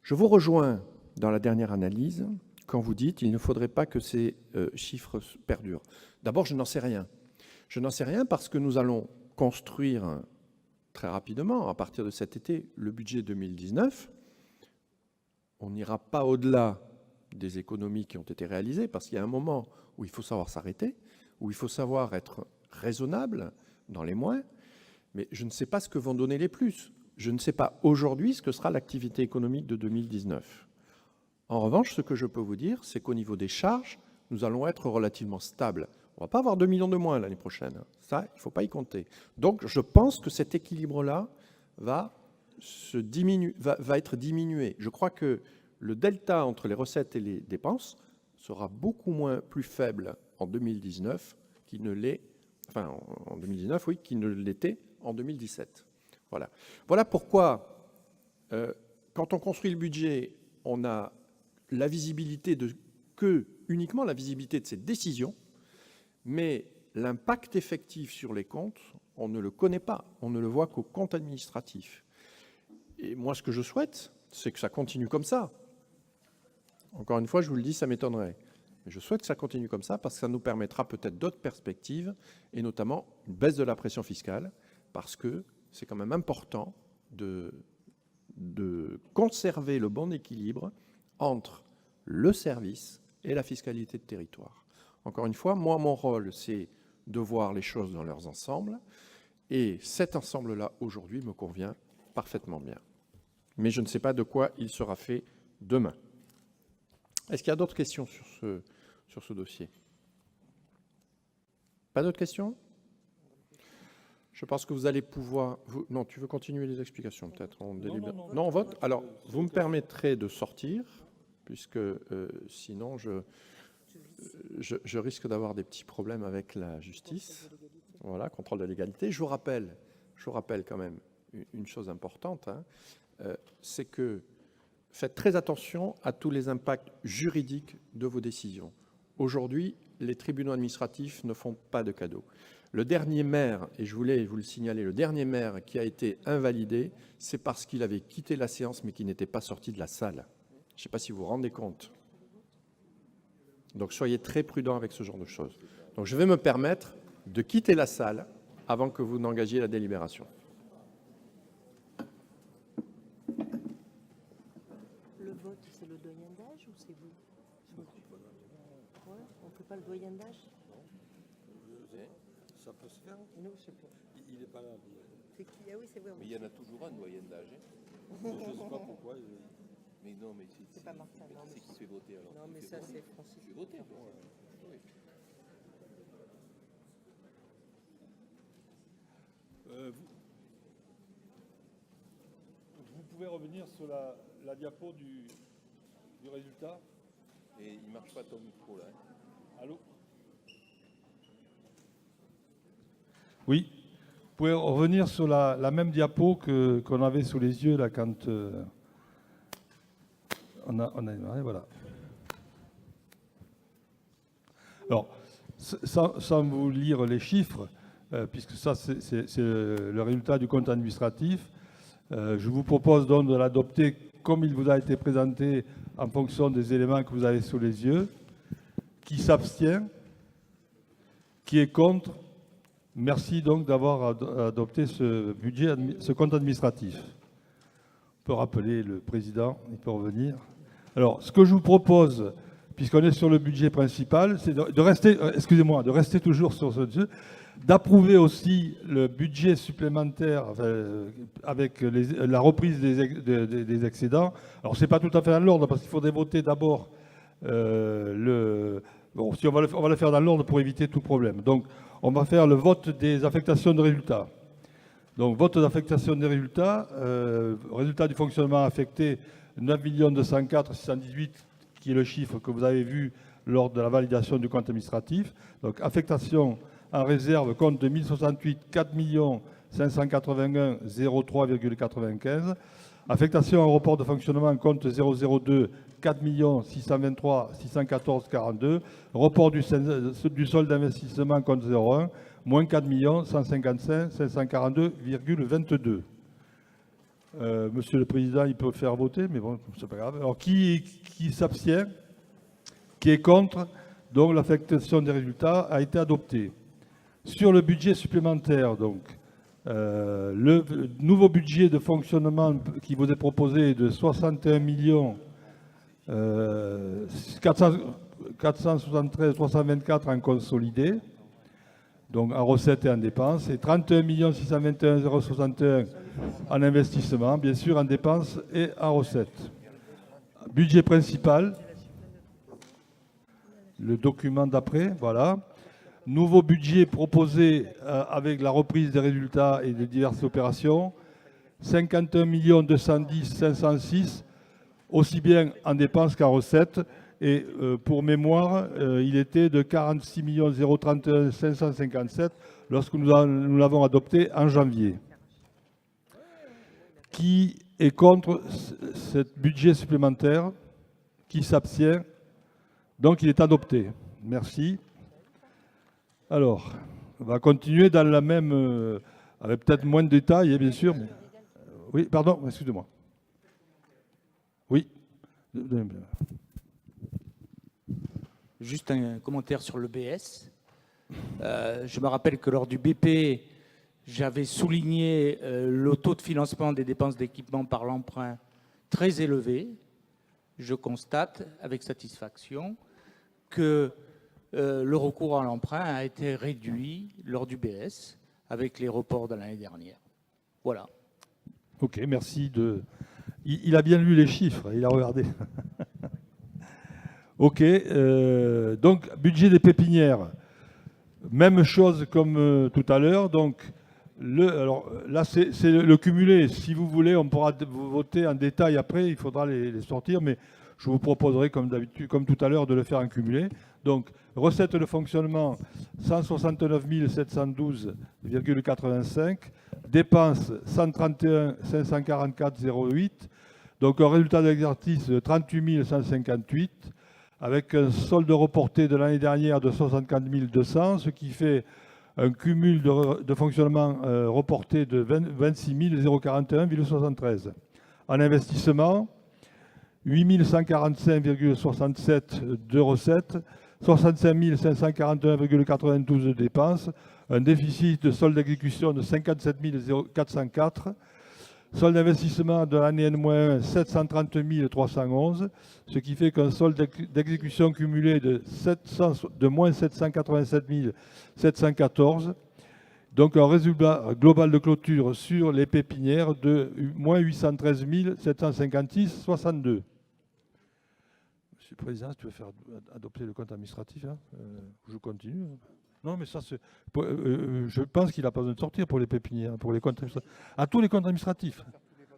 Je vous rejoins dans la dernière analyse quand vous dites qu'il ne faudrait pas que ces chiffres perdurent. D'abord, je n'en sais rien. Je n'en sais rien parce que nous allons construire très rapidement, à partir de cet été, le budget 2019. On n'ira pas au-delà des économies qui ont été réalisées parce qu'il y a un moment où il faut savoir s'arrêter, où il faut savoir être raisonnable dans les moins, mais je ne sais pas ce que vont donner les plus. Je ne sais pas aujourd'hui ce que sera l'activité économique de 2019. En revanche, ce que je peux vous dire, c'est qu'au niveau des charges, nous allons être relativement stables. On ne va pas avoir 2 millions de moins l'année prochaine. Ça, il ne faut pas y compter. Donc, je pense que cet équilibre-là va être diminué. Je crois que le delta entre les recettes et les dépenses sera beaucoup plus faible en 2019 qu'il ne l'est, enfin en 2019, oui, qu'il ne l'était en 2017. Voilà. Voilà pourquoi, quand on construit le budget, on a la visibilité uniquement la visibilité de ces décisions, mais l'impact effectif sur les comptes, on ne le connaît pas, on ne le voit qu'au compte administratif. Et moi, ce que je souhaite, c'est que ça continue comme ça. Encore une fois, je vous le dis, ça m'étonnerait. Mais je souhaite que ça continue comme ça parce que ça nous permettra peut-être d'autres perspectives, et notamment une baisse de la pression fiscale, parce que c'est quand même important de conserver le bon équilibre entre le service et la fiscalité de territoire. Encore une fois, moi, mon rôle, c'est de voir les choses dans leurs ensembles, et cet ensemble-là, aujourd'hui, me convient parfaitement bien. Mais je ne sais pas de quoi il sera fait demain. Est-ce qu'il y a d'autres questions sur ce dossier? Pas d'autres questions? Je pense que vous allez pouvoir... Non, tu veux continuer les explications, peut-être? Non, on vote. Alors, vous me permettrez de sortir, puisque sinon, je risque d'avoir des petits problèmes avec la justice. Voilà, contrôle de légalité. Je vous rappelle quand même une chose importante, hein, c'est que faites très attention à tous les impacts juridiques de vos décisions. Aujourd'hui, les tribunaux administratifs ne font pas de cadeaux. Le dernier maire, et je voulais vous le signaler, le dernier maire qui a été invalidé, c'est parce qu'il avait quitté la séance mais qui n'était pas sorti de la salle. Je ne sais pas si vous vous rendez compte. Donc soyez très prudents avec ce genre de choses. Donc je vais me permettre de quitter la salle avant que vous n'engagiez la délibération. Le vote, c'est le doyen d'âge ou c'est vous? Ouais, on ne fait pas le doyen d'âge? Ça peut se faire. Non, je sais pas. Il n'est pas là. C'est qui? Ah oui, c'est vrai. Mais il y en a toujours un doyen d'âge. Je ne sais pas pourquoi. Mais non, mais C'est pas Martin. c'est qui se fait voter alors? Non, mais ça, c'est Francis. Tu fais voter, bon, oui. Vous pouvez revenir sur la diapo du résultat? Et il ne marche pas ton micro là. Allô? Oui. Vous pouvez revenir sur la même diapo qu'on avait sous les yeux là quand on a démarré, voilà. Alors, sans vous lire les chiffres, puisque ça c'est le résultat du compte administratif, je vous propose donc de l'adopter comme il vous a été présenté en fonction des éléments que vous avez sous les yeux. Qui s'abstient? Qui est contre? Merci donc d'avoir adopté ce compte administratif. On peut rappeler le président, il peut revenir. Alors, ce que je vous propose, puisqu'on est sur le budget principal, c'est de rester toujours sur ce sujet, d'approuver aussi le budget supplémentaire avec la reprise des excédents. Alors, ce n'est pas tout à fait dans l'ordre, parce qu'il faudrait voter d'abord Bon, si on va le faire dans l'ordre pour éviter tout problème. Donc, on va faire le vote des affectations de résultats. Donc, vote d'affectation des résultats. Résultat du fonctionnement affecté, 9 204 618, qui est le chiffre que vous avez vu lors de la validation du compte administratif. Donc, affectation en réserve, compte de 1068, 4 581 03,95. Affectation en report de fonctionnement, compte 002, 4 623 614 42. Report du solde d'investissement, compte 01, moins 4 155 542,22. Monsieur le Président, il peut faire voter, mais bon, c'est pas grave. Alors, qui s'abstient? Qui est contre? Donc, l'affectation des résultats a été adoptée. Sur le budget supplémentaire, donc, le nouveau budget de fonctionnement qui vous est proposé est de 61 473 324 en consolidé, donc en recettes et en dépenses, et 31 621 061 en investissement, bien sûr en dépenses et en recettes. Budget principal, le document d'après, voilà. Nouveau budget proposé avec la reprise des résultats et de diverses opérations, 51 210 506, aussi bien en dépenses qu'en recettes. Et pour mémoire, il était de 46 031 557 lorsque nous l'avons adopté en janvier. Qui est contre ce budget supplémentaire? Qui s'abstient? Donc il est adopté. Merci. Alors, on va continuer dans la même, avec peut-être moins de détails, bien sûr. Mais... Oui, pardon, excusez-moi. Oui. Juste un commentaire sur le BS. Je me rappelle que lors du BP, j'avais souligné le taux de financement des dépenses d'équipement par l'emprunt très élevé. Je constate avec satisfaction que le recours à l'emprunt a été réduit lors du BS avec les reports de l'année dernière. Voilà. Ok, merci. Il a bien lu les chiffres, il a regardé. Ok, donc budget des pépinières. Même chose comme tout à l'heure. Donc, alors là, c'est le cumulé. Si vous voulez, on pourra voter en détail après, il faudra les sortir, mais je vous proposerai, comme d'habitude, comme tout à l'heure, de le faire en cumulé. Donc, recettes de fonctionnement, 169 712,85. Dépenses, 131 544,08. Donc, un résultat d'exercice de 38 158. avec un solde reporté de l'année dernière de 64 200, ce qui fait un cumul de fonctionnement reporté de 26 041,73. En investissement, 8 145,67 de recettes, 65 541,92 de dépenses, un déficit de solde d'exécution de 57 404, solde d'investissement de l'année N-1, 730 311, ce qui fait qu'un solde d'exécution cumulé de moins 787 714, donc un résultat global de clôture sur les pépinières de moins 813 756,62. Monsieur le Président, si tu veux faire adopter le compte administratif, hein, je continue. Non, mais ça, c'est. Je pense qu'il n'a pas besoin de sortir pour les pépinières, pour les comptes administratifs. À tous les comptes administratifs.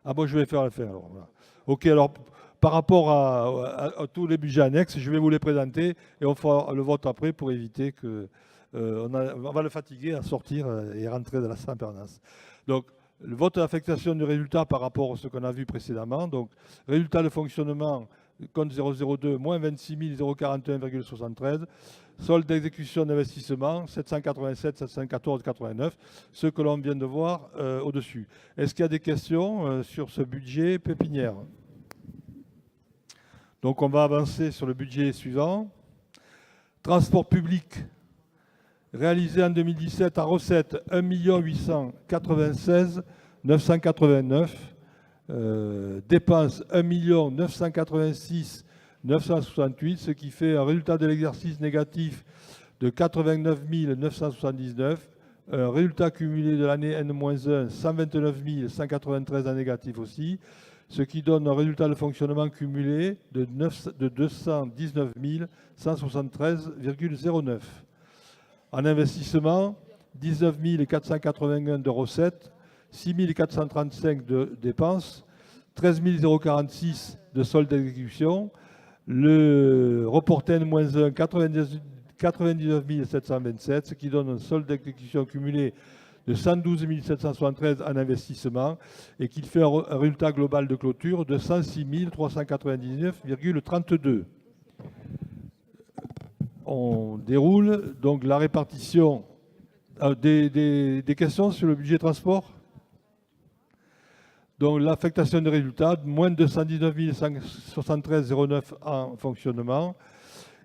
Ah bon, je vais faire le faire. Alors, voilà. Ok, alors, par rapport à tous les budgets annexes, je vais vous les présenter et on fera le vote après pour éviter que. On va le fatiguer à sortir et rentrer dans la salle en permanence. Donc, le vote d'affectation du résultat par rapport à ce qu'on a vu précédemment. Donc, résultat de fonctionnement, compte 002, moins 26 041,73. Solde d'exécution d'investissement, 787, 714, 89, ce que l'on vient de voir au-dessus. Est-ce qu'il y a des questions sur ce budget pépinière? Donc, on va avancer sur le budget suivant. Transport public. Réalisé en 2017 en recette 1 896 989. Dépenses 1 986 968, ce qui fait un résultat de l'exercice négatif de 89 979. Un résultat cumulé de l'année N-1, 129 193 en négatif aussi, ce qui donne un résultat de fonctionnement cumulé de 219 173,09. En investissement, 19 481 de recettes, 6 435 de dépenses, 13 046 de solde d'exécution, le reporté N-1, 99 727, ce qui donne un solde d'exécution cumulé de 112 773 en investissement et qui fait un résultat global de clôture de 106 399,32. On déroule donc la répartition des questions sur le budget transport. Donc l'affectation des résultats, moins 219 173,09 en fonctionnement.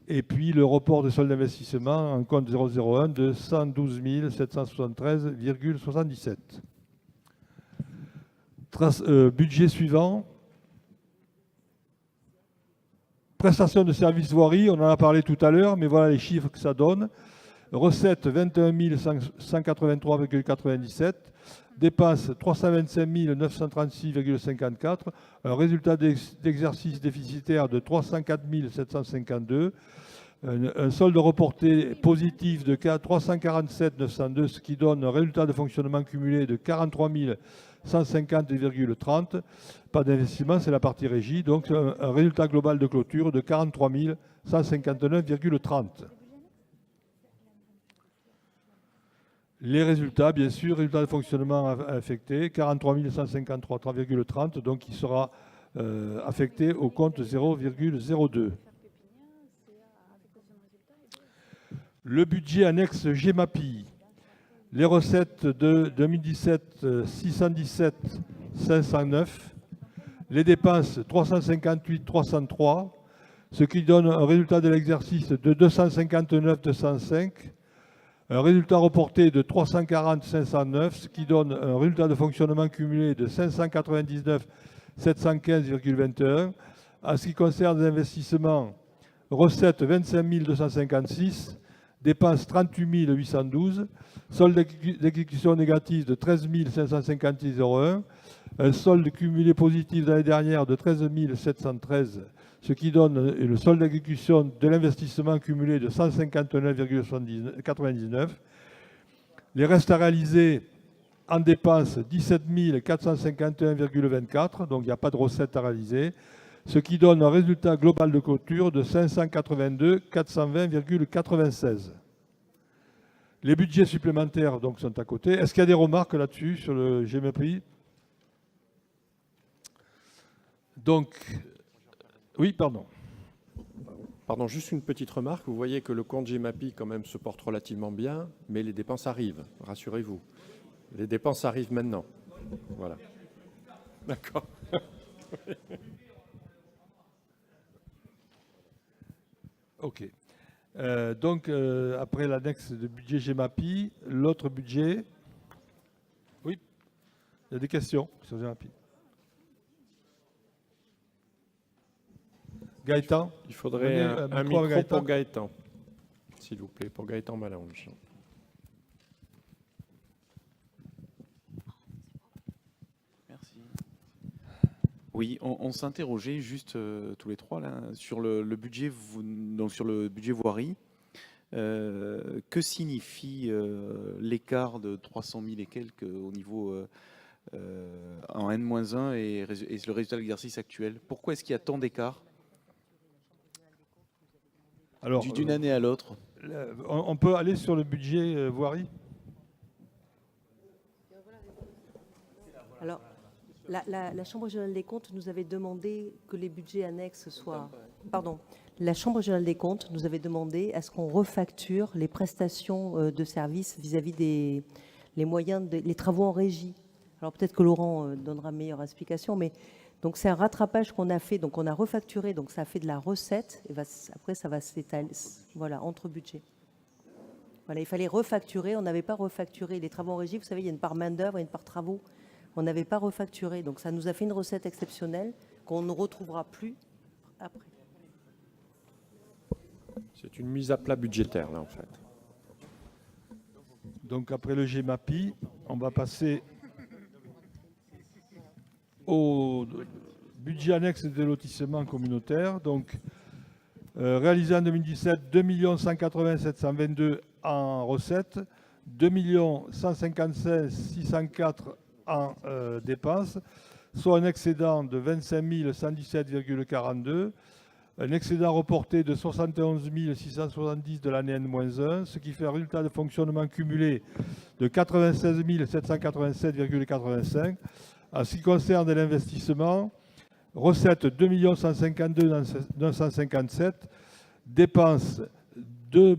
Et puis le report de solde d'investissement en compte 001 de 112 773,77. Budget suivant. Prestation de services voirie, on en a parlé tout à l'heure, mais voilà les chiffres que ça donne. Recettes 21 183,97. Dépenses 325 936,54. Un résultat d'exercice déficitaire de 304 752. Un solde reporté positif de 347 902, ce qui donne un résultat de fonctionnement cumulé de 43 150,30. Pas d'investissement, c'est la partie régie. Donc un résultat global de clôture de 43 159,30. Les résultats, bien sûr, résultat de fonctionnement affecté, 43 153,30, donc qui sera affecté au compte 0,02. Le budget annexe GEMAPI. Les recettes de 2017, 617 509. Les dépenses, 358 303, ce qui donne un résultat de l'exercice de 259 205. Un résultat reporté de 340 509, ce qui donne un résultat de fonctionnement cumulé de 599 715,21. En ce qui concerne les investissements, recettes 25 256, dépenses 38 812, solde d'exécution négatif de 13 556,01, un solde cumulé positif de l'année dernière de 13 713, ce qui donne le solde d'exécution de l'investissement cumulé de 159,99. Les restes à réaliser en dépenses, 17 451,24, donc il n'y a pas de recettes à réaliser, ce qui donne un résultat global de clôture de 582 420,96. Les budgets supplémentaires donc, sont à côté. Est-ce qu'il y a des remarques là-dessus sur le GEMAPI? Donc, oui, pardon. Pardon, juste une petite remarque. Vous voyez que le compte GEMAPI, quand même, se porte relativement bien, mais les dépenses arrivent, rassurez-vous. Les dépenses arrivent maintenant. Voilà. D'accord. OK. Donc, après l'annexe de budget GEMAPI, l'autre budget... Oui, il y a des questions sur GEMAPI. Gaëtan. Il faudrait un micro pour Gaëtan, s'il vous plaît, pour Gaëtan Malange. Merci. Oui, on s'interrogeait juste tous les trois là, sur le budget, donc sur le budget voirie. Que signifie l'écart de 300 000 et quelques au niveau en N-1 et le résultat de l'exercice actuel? Pourquoi est-ce qu'il y a tant d'écart d'une année à l'autre? On peut aller sur le budget voirie? Alors, la Chambre régionale des comptes nous avait demandé que les budgets annexes soient... Pardon. La Chambre régionale des comptes nous avait demandé à ce qu'on refacture les prestations de services vis-à-vis des moyens, les travaux en régie. Alors peut-être que Laurent donnera une meilleure explication, mais donc c'est un rattrapage qu'on a fait, donc on a refacturé, donc ça a fait de la recette, et après ça va s'étaler, voilà, entre budgets. Voilà, il fallait refacturer, on n'avait pas refacturé les travaux en régie, vous savez, il y a une part main-d'œuvre et une part travaux. On n'avait pas refacturé, donc ça nous a fait une recette exceptionnelle qu'on ne retrouvera plus après. C'est une mise à plat budgétaire, là, en fait. Donc, après le GEMAPI, on va passer au budget annexe des lotissements communautaires. Donc, réalisé en 2017, 2 180 722 en recettes, 2 155 604 en dépenses, soit un excédent de 25 117,42, un excédent reporté de 71 670 de l'année N-1, ce qui fait un résultat de fonctionnement cumulé de 96 787,85. En ce qui concerne l'investissement, recettes 2 152 957, dépenses 2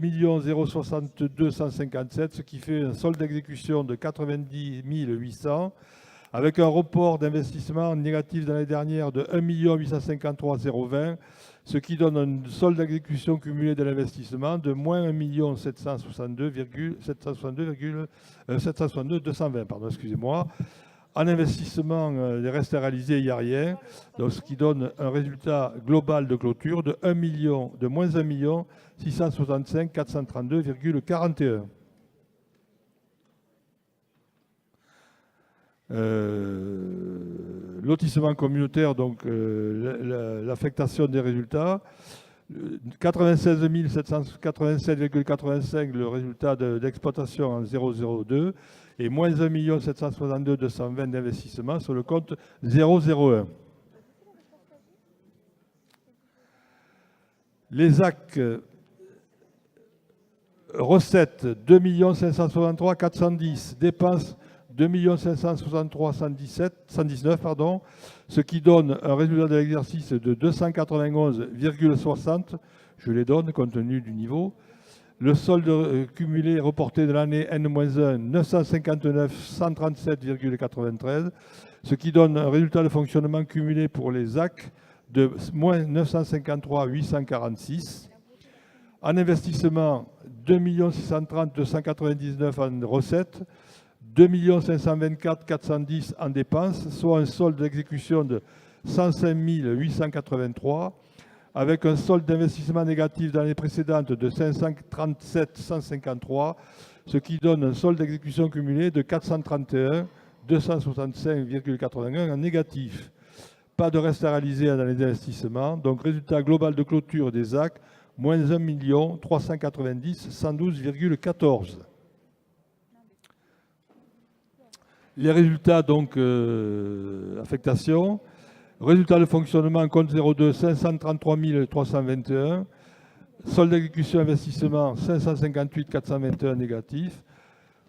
062 157, ce qui fait un solde d'exécution de 90 800, avec un report d'investissement négatif de l'année dernière de 1 853 020, ce qui donne un solde d'exécution cumulé de l'investissement de moins 1 762 220. Pardon, excusez-moi. En investissement, les restes à réaliser, il n'y a rien, donc ce qui donne un résultat global de clôture de moins 1 665 432,41. Lotissement communautaire, donc l'affectation des résultats. 96 787,85 le résultat d'exploitation en 002 et moins 1 762 220 d'investissement sur le compte 001. Les AC, recettes 2 563 410, dépenses 2 563 119, ce qui donne un résultat de l'exercice de 291,60. Je les donne compte tenu du niveau. Le solde cumulé reporté de l'année N-1, 959 137,93, ce qui donne un résultat de fonctionnement cumulé pour les AC de moins 953 846. En investissement, 2 630 299 en recettes, 2 524 410 en dépenses, soit un solde d'exécution de 105 883, avec un solde d'investissement négatif dans l'année précédente de 537 153, ce qui donne un solde d'exécution cumulé de 431 265,81 en négatif. Pas de reste à réaliser dans les investissements, donc résultat global de clôture des AC, moins 1 390 112,14. Les résultats, donc, affectation. Résultat de fonctionnement, compte 02, 533 321. Solde d'exécution investissement, 558 421 négatif.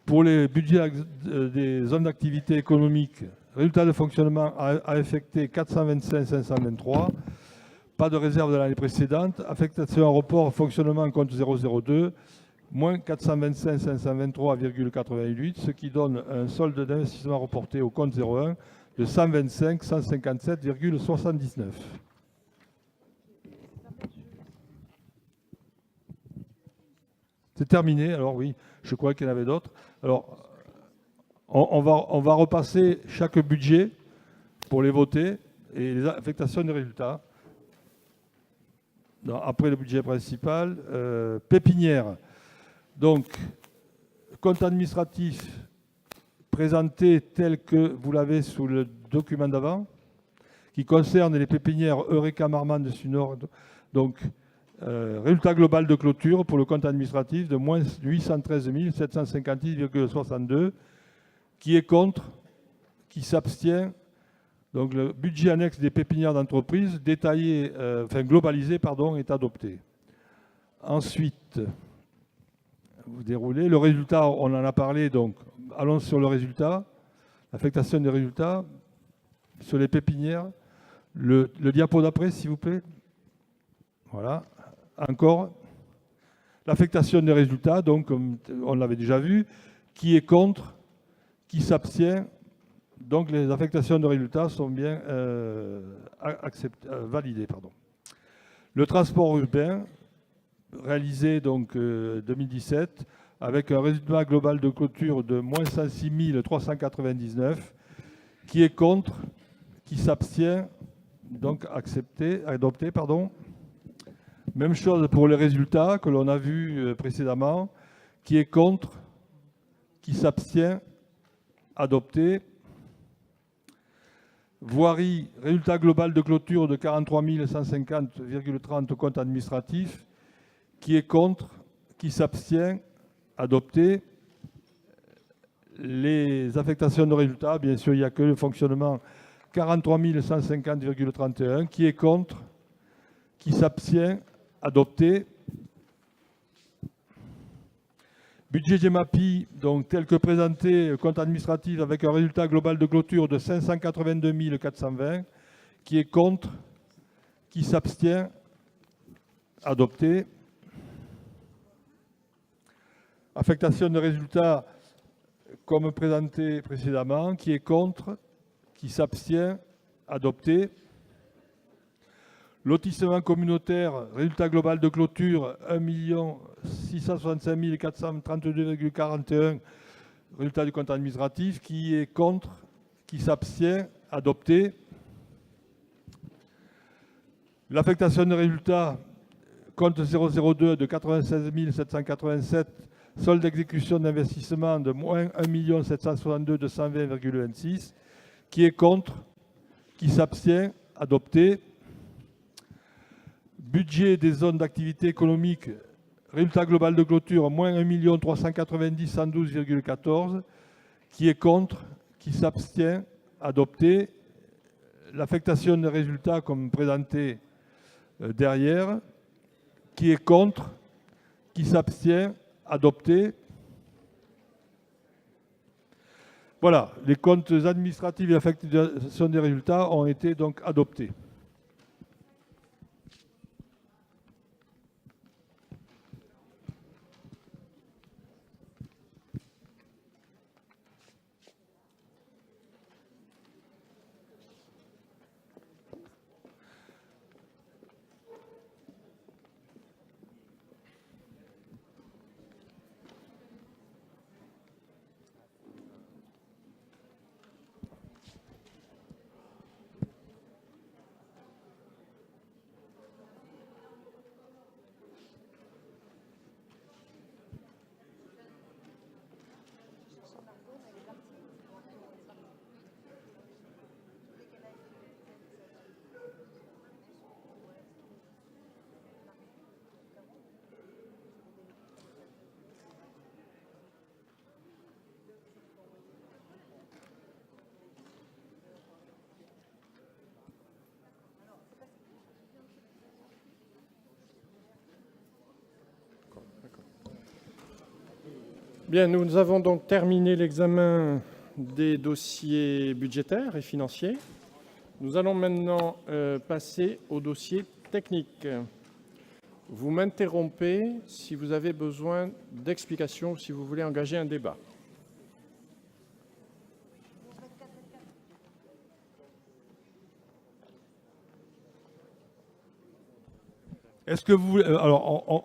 Pour les budgets des zones d'activité économique, résultat de fonctionnement affecté 425 523. Pas de réserve de l'année précédente. Affectation à report, fonctionnement compte 002, moins 425 523,88, ce qui donne un solde d'investissement reporté au compte 01 de 125 157,79. C'est terminé. Alors oui, je crois qu'il y en avait d'autres. Alors, on va repasser chaque budget pour les voter et les affectations des résultats. Après le budget principal, pépinière. Donc, compte administratif présenté tel que vous l'avez sous le document d'avant, qui concerne les pépinières Eureka Marmande de Sud-Nord. Donc, résultat global de clôture pour le compte administratif de moins 813 756,62. Qui est contre? Qui s'abstient? Donc le budget annexe des pépinières d'entreprise détaillé, globalisé, pardon, est adopté. Ensuite, vous déroulez. Le résultat, on en a parlé, donc allons sur le résultat. Affectation des résultats sur les pépinières. Le diapo d'après, s'il vous plaît. Voilà. Encore. L'affectation des résultats, donc comme on l'avait déjà vu. Qui est contre? Qui s'abstient? Donc les affectations de résultats sont bien validées. Pardon. Le transport urbain, réalisé donc 2017, avec un résultat global de clôture de moins 106 399, qui est contre, qui s'abstient, donc adopté. Pardon. Même chose pour les résultats que l'on a vus précédemment, qui est contre, qui s'abstient, adopté. Voirie, résultat global de clôture de 43 150,30 compte administratif. Qui est contre? Qui s'abstient? Adopté. Les affectations de résultats, bien sûr, il n'y a que le fonctionnement 43 150,31. Qui est contre? Qui s'abstient? Adopté. Budget GEMAPI, donc tel que présenté, compte administratif avec un résultat global de clôture de 582 420. Qui est contre? Qui s'abstient? Adopté. Affectation de résultats comme présenté précédemment. Qui est contre? Qui s'abstient? Adopté. Lotissement communautaire, résultat global de clôture 1 665 432,41, résultat du compte administratif. Qui est contre? Qui s'abstient? Adopté. L'affectation de résultats, compte 002 de 96 787, solde d'exécution d'investissement de moins 1 762 220,26. Qui est contre? Qui s'abstient? Adopté. Budget des zones d'activité économique, résultat global de clôture, moins 1 390 112,14. Qui est contre? Qui s'abstient? Adopté. L'affectation des résultats comme présenté derrière. Qui est contre? Qui s'abstient? Adopté. Voilà, les comptes administratifs et l'affectation des résultats ont été donc adoptés. Bien, nous avons donc terminé l'examen des dossiers budgétaires et financiers. Nous allons maintenant passer au dossier technique. Vous m'interrompez si vous avez besoin d'explications ou si vous voulez engager un débat. Est-ce que vous voulez... alors,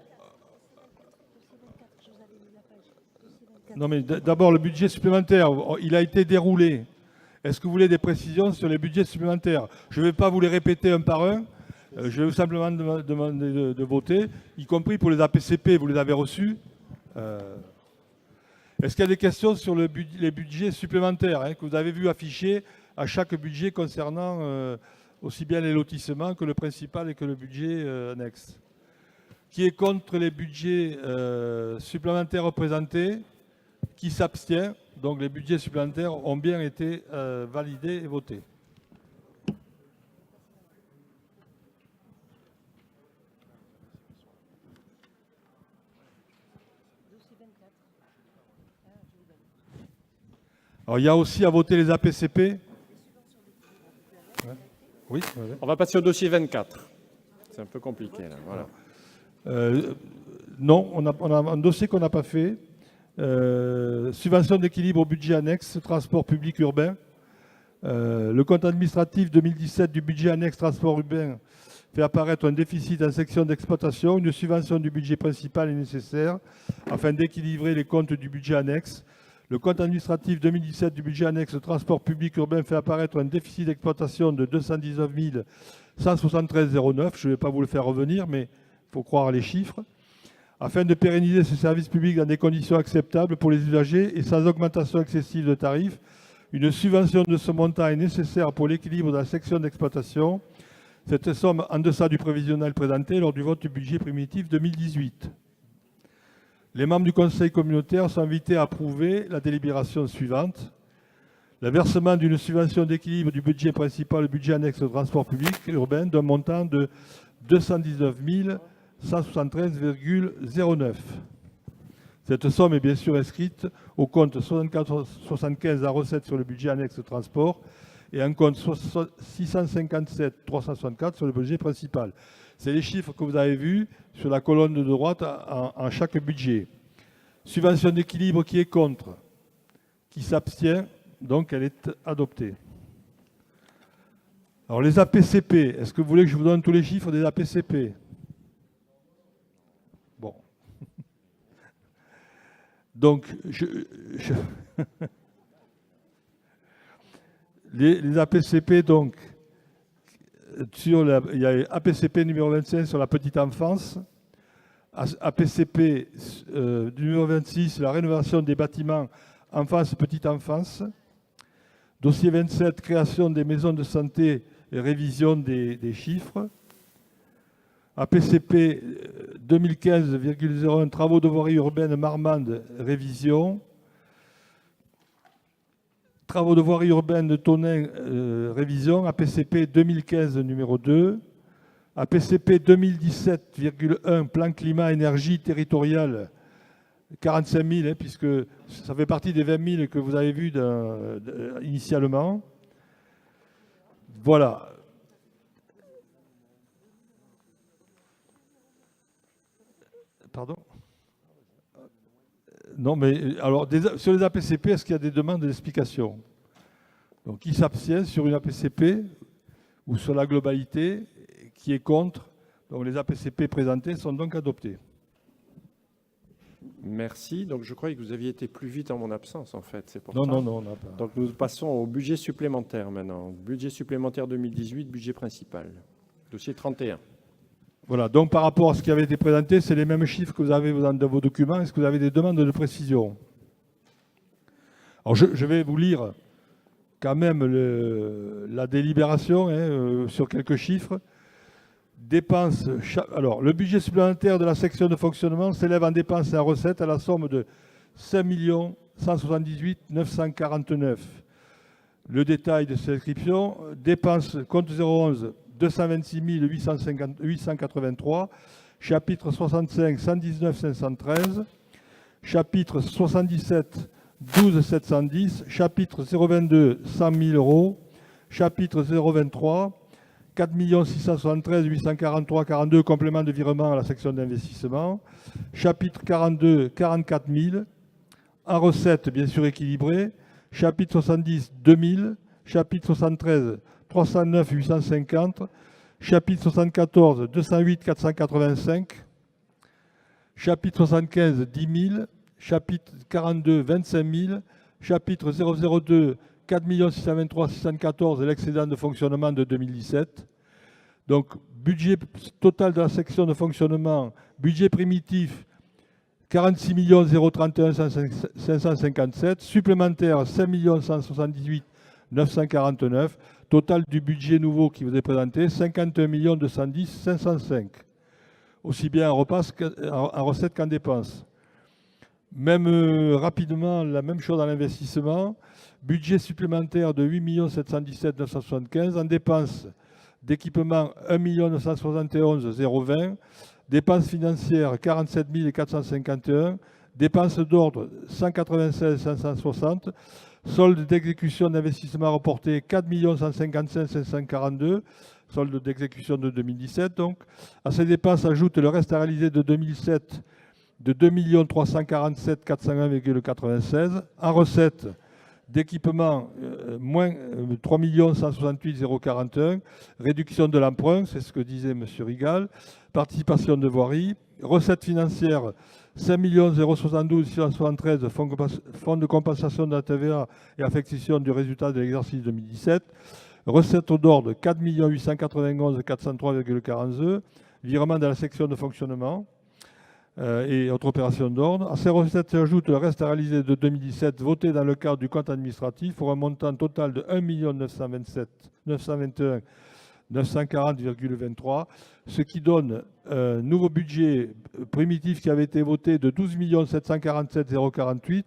non, mais d'abord, le budget supplémentaire, il a été déroulé. Est-ce que vous voulez des précisions sur les budgets supplémentaires? Je ne vais pas vous les répéter un par un. Je vais vous simplement demander de voter, y compris pour les APCP, vous les avez reçus. Est-ce qu'il y a des questions sur les budgets supplémentaires que vous avez vu afficher à chaque budget concernant aussi bien les lotissements que le principal et que le budget annexe? Qui est contre les budgets supplémentaires représentés? Qui s'abstient? Donc les budgets supplémentaires ont bien été validés et votés. Alors il y a aussi à voter les APCP. Oui. On va passer au dossier 24. C'est un peu compliqué là. Voilà. Non, on a un dossier qu'on n'a pas fait. Subvention d'équilibre au budget annexe, transport public urbain. Le compte administratif 2017 du budget annexe transport urbain fait apparaître un déficit en section d'exploitation. Une subvention du budget principal est nécessaire afin d'équilibrer les comptes du budget annexe. Le compte administratif 2017 du budget annexe transport public urbain fait apparaître un déficit d'exploitation de 219 173,09. Je ne vais pas vous le faire revenir, mais il faut croire les chiffres. Afin de pérenniser ce service public dans des conditions acceptables pour les usagers et sans augmentation excessive de tarifs, une subvention de ce montant est nécessaire pour l'équilibre de la section d'exploitation. Cette somme en deçà du prévisionnel présenté lors du vote du budget primitif 2018. Les membres du Conseil communautaire sont invités à approuver la délibération suivante. Le versement d'une subvention d'équilibre du budget principal, le budget annexe de transport public urbain, d'un montant de 219 173,09. Cette somme est bien sûr inscrite au compte 74,75 à recette sur le budget annexe de transport et un compte 657,364 sur le budget principal. C'est les chiffres que vous avez vus sur la colonne de droite en chaque budget. Subvention d'équilibre qui est contre, qui s'abstient, donc elle est adoptée. Alors les APCP, est-ce que vous voulez que je vous donne tous les chiffres des APCP? Bon. Donc, les APCP, donc, il y a APCP numéro 25 sur la petite enfance, APCP numéro 26, la rénovation des bâtiments enfance-petite enfance, dossier 27, création des maisons de santé et révision des chiffres, APCP 2015,01, travaux de voirie urbaine Marmande, révision, travaux de voirie urbaine de Tonnin, révision, APCP 2015 numéro 2, APCP 2017,1, plan climat-énergie territorial, 45 000, puisque ça fait partie des 20 000 que vous avez vus initialement. Voilà. Pardon ? Non, mais alors, sur les APCP, est-ce qu'il y a des demandes d'explication? Donc, qui s'abstient sur une APCP ou sur la globalité? Qui est contre? Donc, les APCP présentés sont donc adoptés. Merci. Donc, je croyais que vous aviez été plus vite en mon absence, en fait. C'est pour non, ça. non, on n'a pas. Donc, nous passons au budget supplémentaire maintenant. Budget supplémentaire 2018, budget principal. Dossier 31. Voilà, donc par rapport à ce qui avait été présenté, c'est les mêmes chiffres que vous avez dans vos documents. Est-ce que vous avez des demandes de précision? Alors je vais vous lire quand même la délibération sur quelques chiffres. Dépenses, alors le budget supplémentaire de la section de fonctionnement s'élève en dépenses et en recettes à la somme de 5 178 949. Le détail de cette inscription, dépenses compte 011 226 883, chapitre 65 119 513, chapitre 77 12 710, chapitre 022 100 000 euros, chapitre 023 4 673 843 42, complément de virement à la section d'investissement. Chapitre 42, 44 000. En recettes, bien sûr équilibré. Chapitre 70, 2000. Chapitre 73, 309 850. Chapitre 74, 208 485. Chapitre 75, 10 000. Chapitre 42, 25 000. Chapitre 002, 4 623 614 et l'excédent de fonctionnement de 2017. Donc, budget total de la section de fonctionnement, budget primitif, 46 031 557, supplémentaire 5 178 949, total du budget nouveau qui vous est présenté, 51 210 505, aussi bien en recettes qu'en dépenses. Même rapidement, la même chose dans l'investissement, budget supplémentaire de 8 717 975, en dépenses d'équipement 1 971 020, dépenses financières 47 451, dépenses d'ordre 196 560, solde d'exécution d'investissement reporté 4 155 542, solde d'exécution de 2017 donc. À ces dépenses s'ajoute le reste à réaliser de 2007 de 2 347 401,96. En recettes d'équipement, moins 3 168 041. Réduction de l'emprunt, c'est ce que disait M. Rigal. Participation de voirie. Recettes financières, 5 072 673, fonds de compensation de la TVA et affectation du résultat de l'exercice 2017. Recettes d'ordre, 4 891 403,42. Virement de la section de fonctionnement et autres opérations d'ordre. À ces recettes s'ajoute le reste à réaliser de 2017 voté dans le cadre du compte administratif pour un montant total de 1 921 940,23, ce qui donne un nouveau budget primitif qui avait été voté de 12 747 048,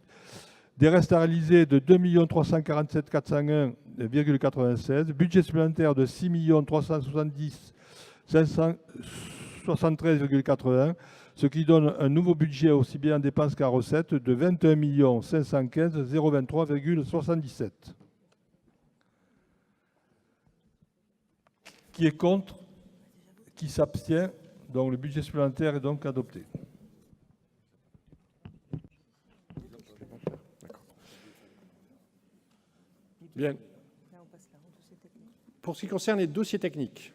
des restes à réaliser de 2 347 401,96, budget supplémentaire de 6 370 573,81, ce qui donne un nouveau budget aussi bien en dépenses qu'en recettes de 21 515 023,77. Qui est contre? Qui s'abstient? Donc le budget supplémentaire est donc adopté. Bien. Pour ce qui concerne les dossiers techniques,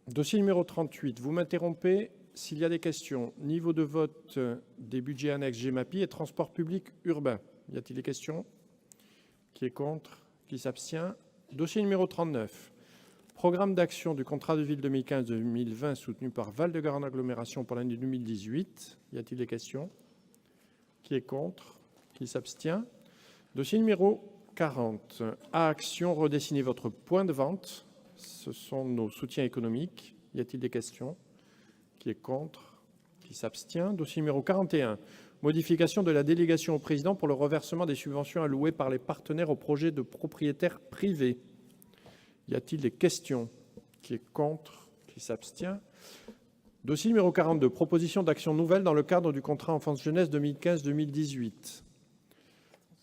dossier numéro 38, vous m'interrompez s'il y a des questions. Niveau de vote des budgets annexes GEMAPI et transport public urbain. Y a-t-il des questions? Qui est contre? Qui s'abstient? Dossier numéro 39. Programme d'action du contrat de ville 2015-2020 soutenu par Val-de-Garonne Agglomération pour l'année 2018. Y a-t-il des questions? Qui est contre? Qui s'abstient? Dossier numéro 40. À Action, redessinez votre point de vente. Ce sont nos soutiens économiques. Y a-t-il des questions? Qui est contre? Qui s'abstient? Dossier numéro 41. Modification de la délégation au président pour le reversement des subventions allouées par les partenaires aux projets de propriétaires privés. Y a-t-il des questions? Qui est contre? Qui s'abstient? Dossier numéro 42. Proposition d'action nouvelle dans le cadre du contrat enfance-jeunesse 2015-2018.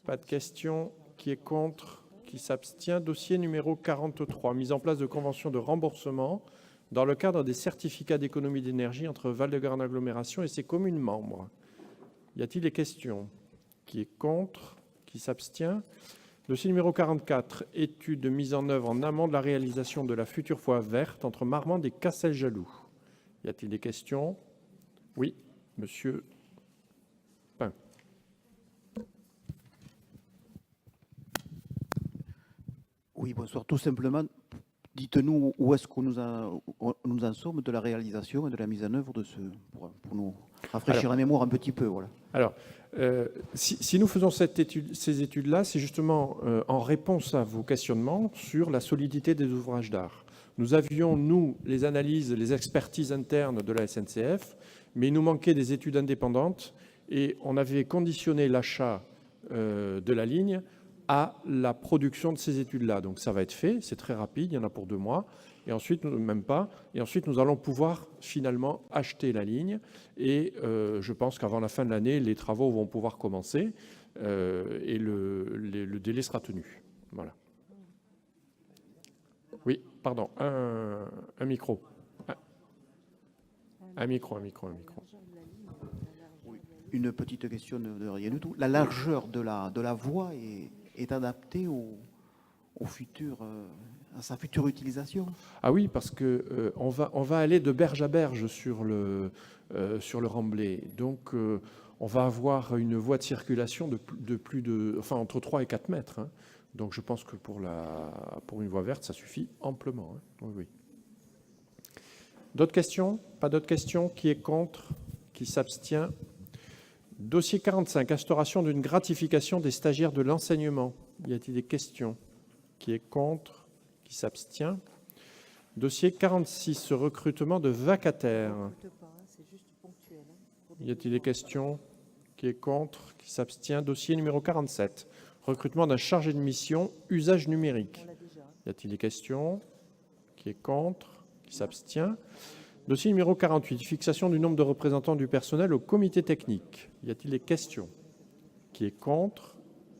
Pas de questions. Qui est contre? Qui s'abstient? Dossier numéro 43. Mise en place de conventions de remboursement dans le cadre des certificats d'économie d'énergie entre Val-de-Garonne Agglomération et ses communes membres. Y a-t-il des questions? Qui est contre? Qui s'abstient? Dossier numéro 44. Étude de mise en œuvre en amont de la réalisation de la future voie verte entre Marmande et Casteljaloux. Y a-t-il des questions? Oui, monsieur Pain. Oui, bonsoir. Tout simplement, dites-nous où est-ce que nous en sommes de la réalisation et de la mise en œuvre de ce, pour nous rafraîchir la mémoire un petit peu. Voilà. Alors, si nous faisons ces études-là, c'est justement en réponse à vos questionnements sur la solidité des ouvrages d'art. Nous avions, nous, les analyses, les expertises internes de la SNCF, mais il nous manquait des études indépendantes et on avait conditionné l'achat de la ligne à la production de ces études-là. Donc ça va être fait, c'est très rapide, il y en a pour 2 mois, et ensuite, même pas, et ensuite nous allons pouvoir finalement acheter la ligne, et je pense qu'avant la fin de l'année, les travaux vont pouvoir commencer, et le délai sera tenu. Voilà. Oui. Pardon, un micro. Un micro. Une petite question de rien du tout. La largeur de la voie est adaptée au futur, à sa future utilisation? Ah oui, parce que on va aller de berge à berge sur le remblai. Donc, on va avoir une voie de circulation de plus de, enfin, entre 3 et 4 mètres. Hein. Donc, je pense que pour une voie verte, ça suffit amplement. Hein. Oui, oui. D'autres questions? Pas d'autres questions? Qui est contre? Qui s'abstient? Dossier 45, instauration d'une gratification des stagiaires de l'enseignement. Y a-t-il des questions? Qui est contre? Qui s'abstient? Dossier 46, recrutement de vacataires. Y a-t-il des questions? Qui est contre? Qui s'abstient? Dossier numéro 47, recrutement d'un chargé de mission, usage numérique. Y a-t-il des questions? Qui est contre? Qui s'abstient? Dossier numéro 48, fixation du nombre de représentants du personnel au comité technique. Y a-t-il des questions? Qui est contre?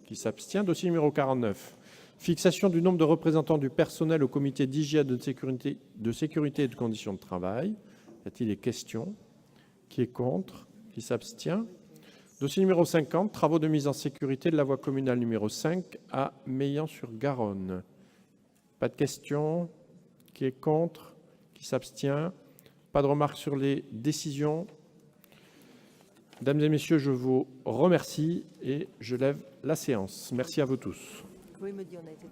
Qui s'abstient? Dossier numéro 49, fixation du nombre de représentants du personnel au comité d'hygiène, de sécurité et de conditions de travail. Y a-t-il des questions? Qui est contre? Qui s'abstient? Dossier numéro 50, travaux de mise en sécurité de la voie communale numéro 5 à Meillan-sur-Garonne. Pas de questions? Qui est contre? Qui s'abstient? Pas de remarques sur les décisions. Mesdames et messieurs, je vous remercie et je lève la séance. Merci à vous tous. Vous pouvez me dire, on a été